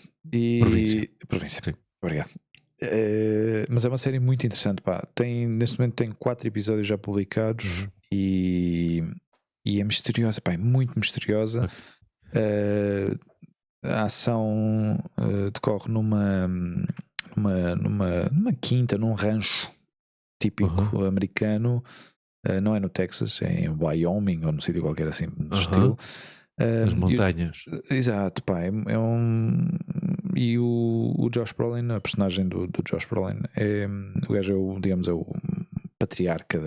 Província. Sim. Obrigado. Mas é uma série muito interessante, pá. Neste momento tem 4 episódios já publicados e é misteriosa, pá, é muito misteriosa. A ação decorre numa quinta, num rancho típico americano. Não é no Texas, é em Wyoming ou num sítio qualquer assim do estilo. As montanhas. Exato, pá. E o Josh Brolin, a personagem do Josh Brolin, o gajo é o patriarca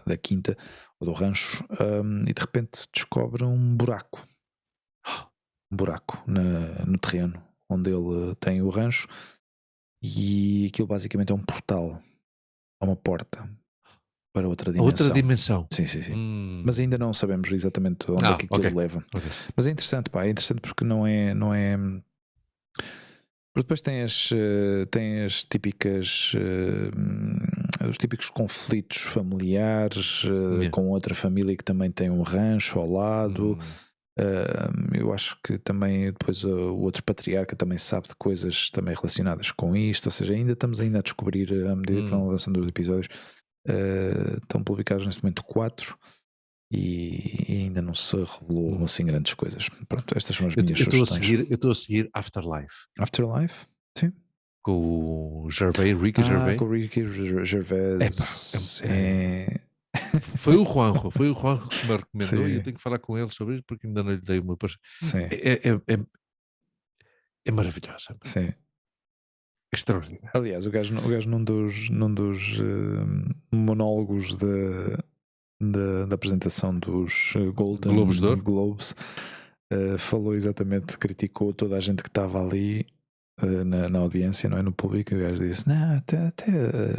da quinta ou do rancho, e de repente descobre um buraco no terreno onde ele tem o rancho, e aquilo basicamente é um portal, é uma porta para outra dimensão. Sim. Mas ainda não sabemos exatamente onde é que aquilo leva. Mas é interessante, pá, porque não é Depois tem as típicas, os típicos conflitos familiares com outra família que também tem um rancho ao lado. Eu acho que também depois o outro patriarca também sabe de coisas também relacionadas com isto, ou seja, ainda estamos a descobrir à medida que vão avançando os episódios. Estão publicados neste momento 4 e ainda não se revelou assim grandes coisas. Pronto, estas são as minhas sugestões. Eu estou a seguir Afterlife. Afterlife? Sim. Com o Gervais, Ricky Gervais. Com o Ricky Gervais. Foi o Juanjo que me recomendou. Sim. E eu tenho que falar com ele sobre isso porque ainda não lhe dei uma Sim. É maravilhosa. Sim. Extraordinário. Aliás, o gajo num dos monólogos da apresentação dos Golden Globes falou exatamente, criticou toda a gente que estava ali na audiência, não é? No público. E o gajo disse: não, até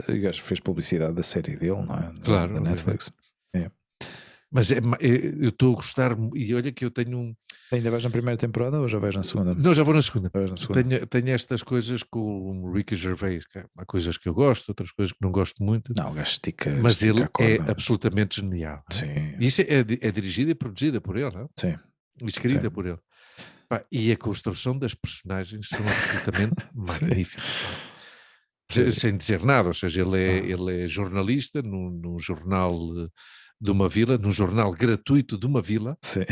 o gajo fez publicidade da série dele, não é? Claro, da Netflix. Mas eu estou a gostar, e olha que eu tenho Ainda vais na primeira temporada ou já vais na segunda? Não, já vou na segunda. Tenho estas coisas com o Ricky Gervais, que há coisas que eu gosto, outras coisas que não gosto muito. Não, o gajo estica. Mas ele é absolutamente genial. Sim. E isso é dirigida e produzida por ele, não é? Sim. E escrita por ele. E a construção das personagens são absolutamente magníficas. Sem dizer nada, ou seja, ele é jornalista num jornal de uma vila, num jornal gratuito de uma vila. Sim.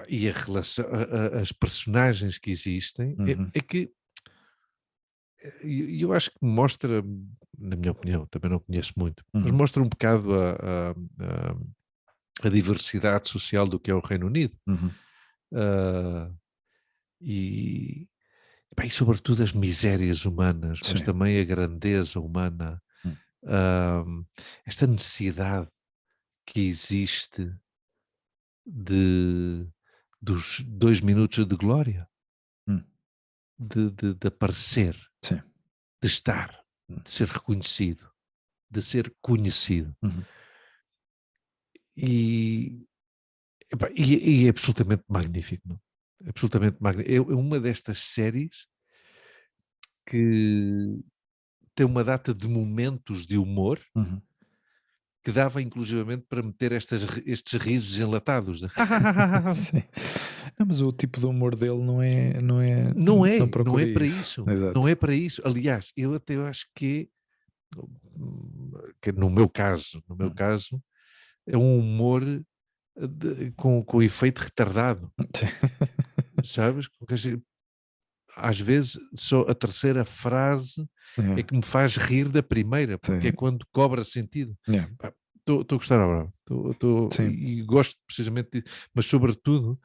E a relação, as personagens que existem, é que eu acho que mostra, na minha opinião, também não conheço muito, mas mostra um bocado a diversidade social do que é o Reino Unido. E sobretudo as misérias humanas, mas também a grandeza humana, esta necessidade que existe dos 2 minutos de glória, de aparecer, de estar, de ser reconhecido, de ser conhecido. E é absolutamente magnífico, não? É absolutamente magnífico. É uma destas séries que tem uma data de momentos de humor que dava inclusivamente para meter estes risos enlatados. Sim. Não, mas o tipo de humor dele não é para isso. Exato. Não é para isso. Aliás, eu até acho que no meu caso, é um humor com efeito retardado. Sabes? Às vezes só a terceira frase é que me faz rir da primeira, porque é quando cobra sentido. Estou a gostar agora. E gosto precisamente disso. Mas sobretudo,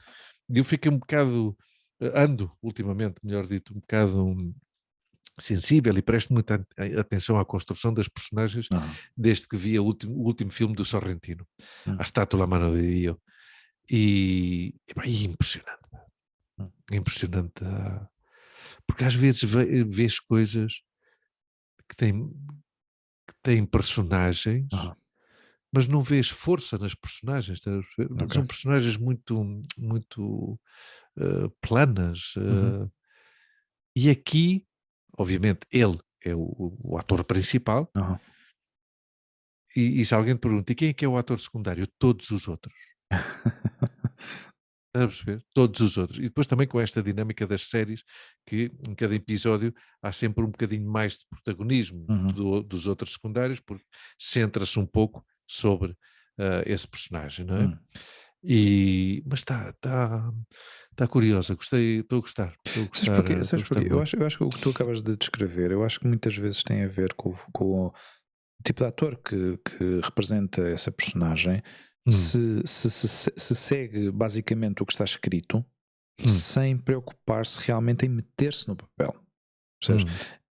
eu fiquei um bocado, ando ultimamente, melhor dito, um bocado sensível e presto muita atenção à construção das personagens desde que vi o último filme do Sorrentino, A Estátua, La Mano de Dio. E impressionante. Impressionante. Porque às vezes vês coisas que têm personagens, mas não vês força nas personagens. São personagens muito, muito planas. E aqui, obviamente, ele é o ator principal. E se alguém te pergunta, e quem é que é o ator secundário? Todos os outros. A perceber? Todos os outros. E depois também com esta dinâmica das séries, que em cada episódio há sempre um bocadinho mais de protagonismo dos outros secundários, porque centra-se um pouco sobre esse personagem, não é? Mas está curiosa, estou a gostar. Sabes porquê? Eu acho que o que tu acabas de descrever, eu acho que muitas vezes tem a ver com o tipo de ator que representa essa personagem. Se segue basicamente o que está escrito sem preocupar-se realmente em meter-se no papel,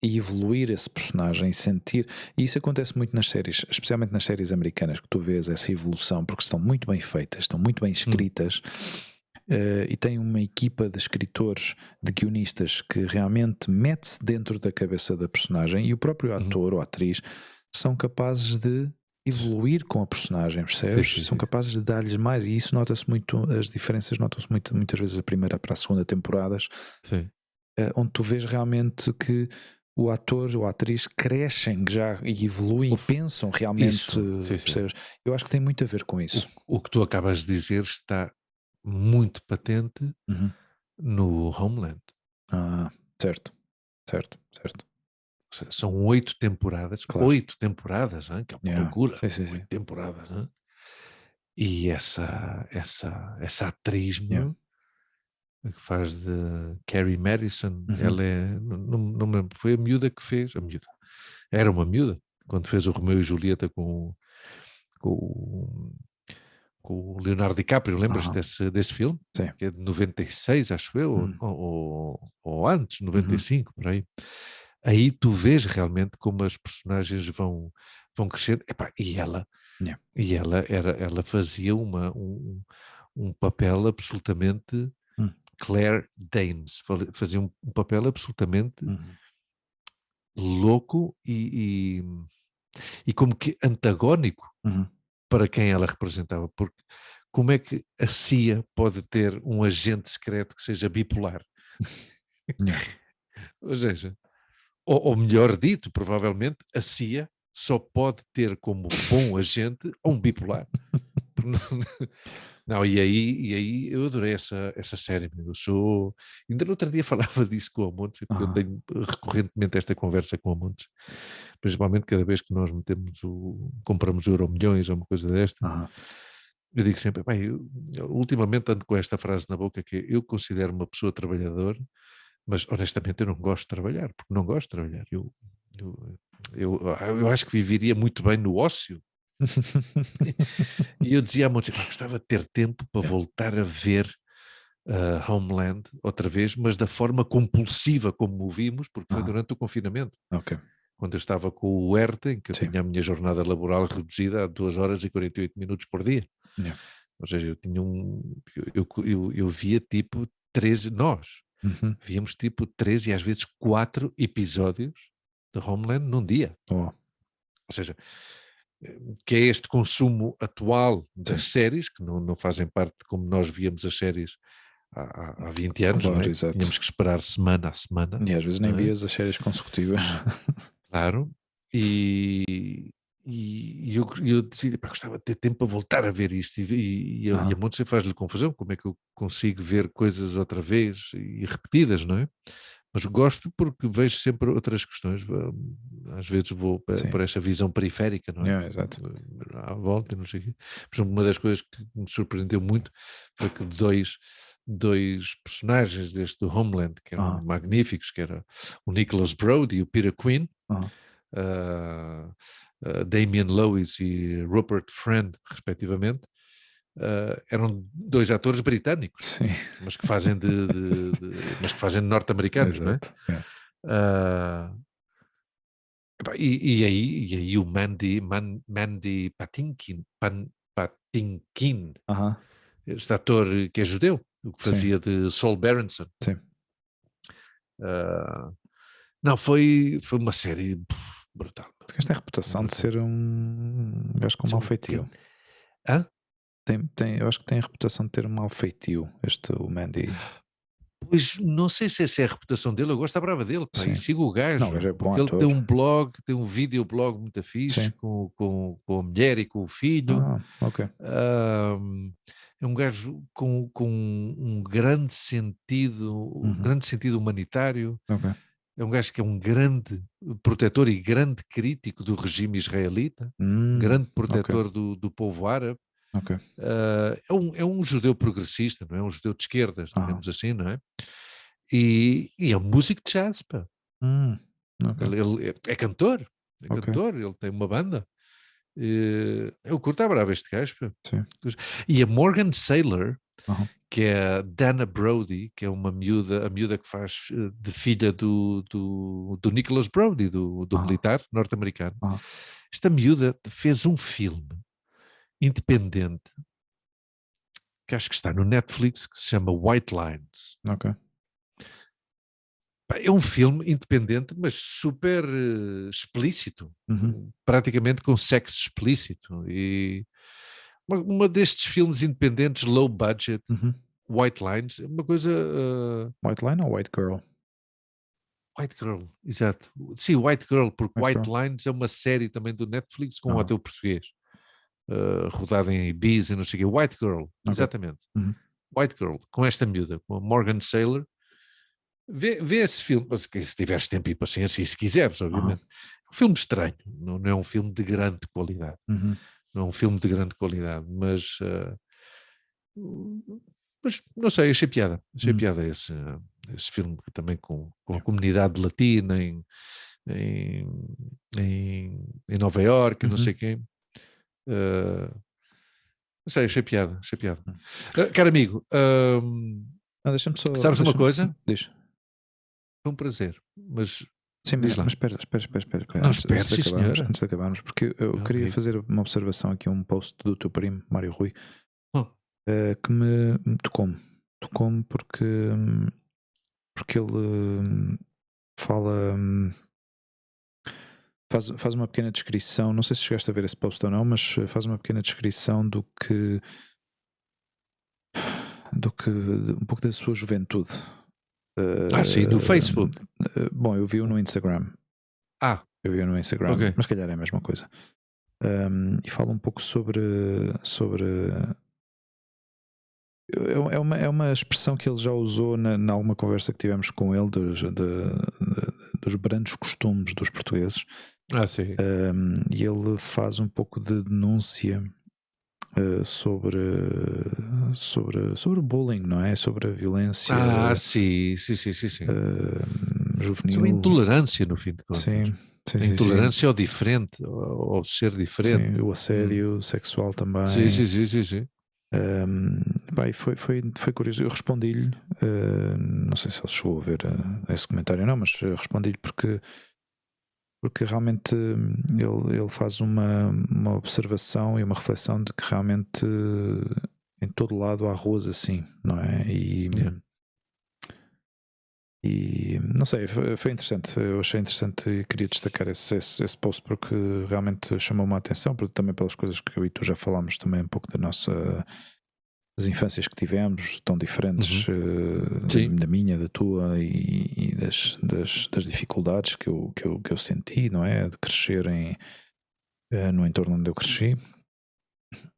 e evoluir esse personagem, sentir. E isso acontece muito nas séries, especialmente nas séries americanas, que tu vês essa evolução, porque estão muito bem feitas, estão muito bem escritas, e tem uma equipa de escritores, de guionistas, que realmente mete-se dentro da cabeça da personagem, e o próprio ator ou atriz são capazes de evoluir com a personagem, percebes? Sim. São capazes de dar-lhes mais, e isso nota-se muito, as diferenças notam-se muitas vezes da primeira para a segunda temporadas. onde tu vês realmente que o ator ou a atriz crescem já e evoluem e pensam realmente, percebes? Eu acho que tem muito a ver com isso. O que tu acabas de dizer está muito patente no Homeland. Certo. São 8 temporadas, claro. 8 temporadas, hein? Que é uma loucura. Sim. 8 temporadas, hein? E essa atriz, que faz de Carrie Madison, ela não me lembro, foi a miúda que fez, era uma miúda, quando fez o Romeu e Julieta com o Leonardo DiCaprio, lembras-te desse filme? Sim. Que é de 96, acho eu, ou antes, 95, por aí. Aí tu vês realmente como as personagens vão crescendo. E ela fazia um papel absolutamente Claire Danes, fazia um papel absolutamente louco e como que antagónico para quem ela representava, porque como é que a CIA pode ter um agente secreto que seja bipolar? Ou seja, ou melhor dito, provavelmente a CIA só pode ter como bom agente um bipolar. Não, e aí eu adorei essa série. Ainda no outro dia falava disso com a Montes, porque eu tenho recorrentemente esta conversa com a Montes, principalmente cada vez que nós compramos Euromilhões ou uma coisa desta. Eu digo sempre, eu ultimamente ando com esta frase na boca, que eu considero uma pessoa trabalhadora, mas honestamente eu não gosto de trabalhar, porque não gosto de trabalhar. Eu acho que viveria muito bem no ócio. E eu dizia a Montes, gostava de ter tempo para voltar a ver Homeland outra vez, mas da forma compulsiva como o vimos, porque foi durante o confinamento. Quando eu estava com o Herta, em que eu tinha a minha jornada laboral reduzida a 2 horas e 48 minutos por dia. Ou seja, eu tinha eu via tipo 13, nós víamos tipo 13 e às vezes 4 episódios de Homeland num dia. Ou seja, que é este consumo atual das séries, que não fazem parte de como nós víamos as séries há 20 anos, claro, não é? Exato. Tínhamos que esperar semana a semana. E às vezes nem vias as séries consecutivas. Claro. E eu decidi, gostava de ter tempo para voltar a ver isto, e a Monte faz-lhe confusão, como é que eu consigo ver coisas outra vez e repetidas, não é? Mas gosto porque vejo sempre outras questões, às vezes vou por esta visão periférica, não é? Exato. À volta, não sei o quê. Por exemplo, uma das coisas que me surpreendeu muito foi que dois personagens deste Homeland, que eram magníficos, que era o Nicholas Brody e o Peter Quinn, Damian Lewis e Rupert Friend, respectivamente, eram 2 atores britânicos, mas que fazem mas que fazem de norte-americanos, não é? E aí o Mandy Patinkin, este ator que é judeu, o que fazia de Saul Berenson. Não, foi uma série brutal. Este tem a reputação de ser um gajo com mau feitio. Eu acho que tem a reputação de ter um mau feitio, o Mandy. Pois não sei se essa é a reputação dele, eu gosto da brava dele, e sigo o gajo. Não, o gajo é bom ele ator. tem um blog, tem um videoblog muito fixe com a mulher e com o filho. É um gajo com um grande sentido, grande sentido humanitário. É um gajo que é um grande protetor e grande crítico do regime israelita, grande protetor do povo árabe. É um judeu progressista, não é? Um judeu de esquerdas, digamos assim, não é? E é um músico de jazz, pá. Ele é cantor, ele tem uma banda. Eu curto a brava este gajo, pá. E a Morgan Saylor, que é a Dana Brody, que é a miúda que faz de filha do Nicholas Brody, do militar norte-americano. Esta miúda fez um filme independente que acho que está no Netflix, que se chama White Lines. É um filme independente, mas super explícito, praticamente com sexo explícito. E uma destes filmes independentes, low budget, White Lines, uma coisa... White Line ou White Girl? White Girl, exato. Sim, White Girl, porque White White Girl. Lines é uma série também do Netflix com um ator português, rodado em Ibiza e não sei o quê. White Girl, exatamente. Uhum. White Girl, com esta miúda, com a Morgan Saylor. Vê esse filme, se tiveres tempo e paciência, e se quiseres, obviamente. É um filme estranho, não é um filme de grande qualidade. Uhum. Não é um filme de grande qualidade, mas não sei, achei piada. Achei piada esse filme também com a comunidade latina em Nova Iorque, não sei quem. Não sei, achei piada. Caro amigo, Deixa-me só. sabes uma coisa? Diz. Foi um prazer, mas sim, diz lá. Mas espera. Não, Antes de acabarmos, porque eu queria fazer uma observação aqui, um post do teu primo, Mário Rui, que me tocou-me. Tocou-me porque ele fala. Faz uma pequena descrição, não sei se chegaste a ver esse post ou não, mas faz uma pequena descrição do que um pouco da sua juventude. Sim, no Facebook. Bom, eu vi-o no Instagram. Eu vi-o no Instagram, okay. Mas se calhar é a mesma coisa. E fala um pouco sobre é uma expressão que ele já usou na alguma conversa que tivemos com ele dos brandos costumes dos portugueses. Sim. E ele faz um pouco de denúncia sobre bullying, não é? Sobre a violência. Sim. Juvenil. Sobre a intolerância, no fim de contas. Sim. A intolerância ao diferente, ao ser diferente. Sim, o assédio sexual também. Sim. Foi curioso. Eu respondi-lhe, não sei se ele chegou a ver esse comentário ou não, mas respondi-lhe porque realmente ele faz uma observação e uma reflexão de que realmente em todo lado há ruas assim, não é? E não sei, foi interessante. Eu achei interessante e queria destacar esse post porque realmente chamou-me a atenção, porque também pelas coisas que eu e tu já falámos também um pouco das infâncias que tivemos, tão diferentes da minha, da tua e das dificuldades que eu senti, não é? De crescer no entorno onde eu cresci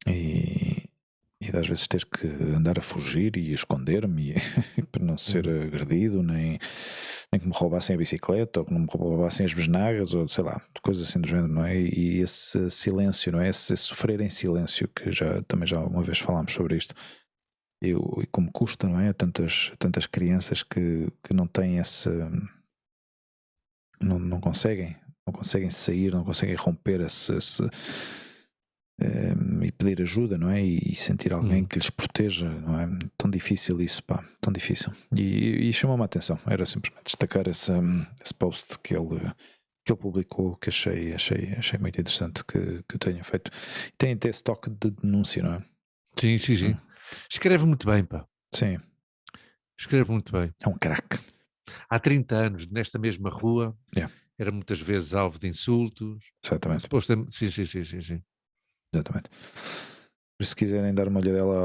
e às vezes ter que andar a fugir e a esconder-me para não ser agredido, nem que me roubassem a bicicleta ou que não me roubassem as besnagas ou sei lá, coisas assim do género, não é? E esse silêncio, não é? Esse sofrer em silêncio, que também já uma vez falámos sobre isto. E como custa, não é? Tantas crianças que não têm esse. Não conseguem sair, não conseguem romper e pedir ajuda, não é? E sentir alguém que lhes proteja, não é? Tão difícil isso, pá, tão difícil. E chamou-me a atenção, era simplesmente destacar esse post que ele publicou, que achei muito interessante que eu tenha feito. Tem até esse toque de denúncia, não é? Sim. Escreve muito bem, pá. Sim. Escreve muito bem. É um craque. Há 30 anos, nesta mesma rua, era muitas vezes alvo de insultos. Exatamente. Sim. Exatamente. Por isso, se quiserem dar uma olhadela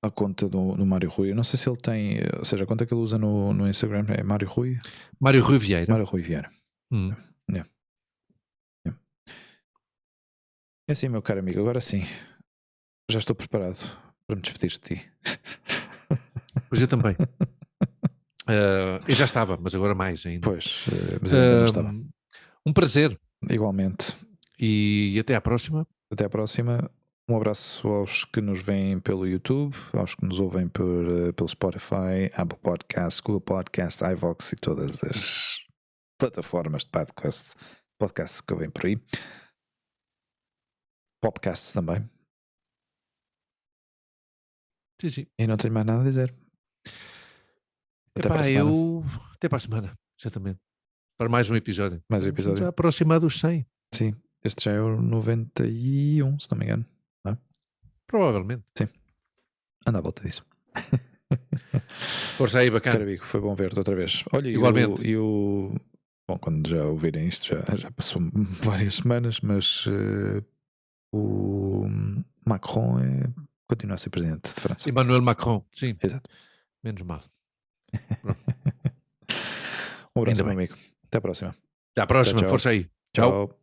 à conta do Mário Rui, eu não sei se ele tem, ou seja, a conta que ele usa no Instagram é Mário Rui? Mário Rui Vieira. Mário Rui Vieira. É assim, meu caro amigo, agora sim, já estou preparado para me despedir de ti. Pois eu também. Eu já estava, mas agora mais ainda. Pois, mas eu ainda não estava. Um prazer. Igualmente. E até à próxima. Até à próxima. Um abraço aos que nos veem pelo YouTube, aos que nos ouvem pelo Spotify, Apple Podcasts, Google Podcasts, iVoox e todas as plataformas de podcasts que vêm por aí. Podcasts também. Sim. E não tenho mais nada a dizer. Até para a semana. Até para a semana, exatamente. Para mais um episódio. Estamos a aproximar dos 100. Sim, este já é o 91, se não me engano. Não é? Provavelmente. Sim. Anda à volta disso. Força aí, bacana. Carabico, foi bom ver-te outra vez. Olha, igualmente. Bom, quando já ouvirem isto, já passou várias semanas, mas o Macron continua a ser presidente de França. Emmanuel Macron, sim. Exato. Menos mal. Um Um abraço, meu amigo. Até a próxima. Até à próxima, Tchau, tchau. força aí. Tchau.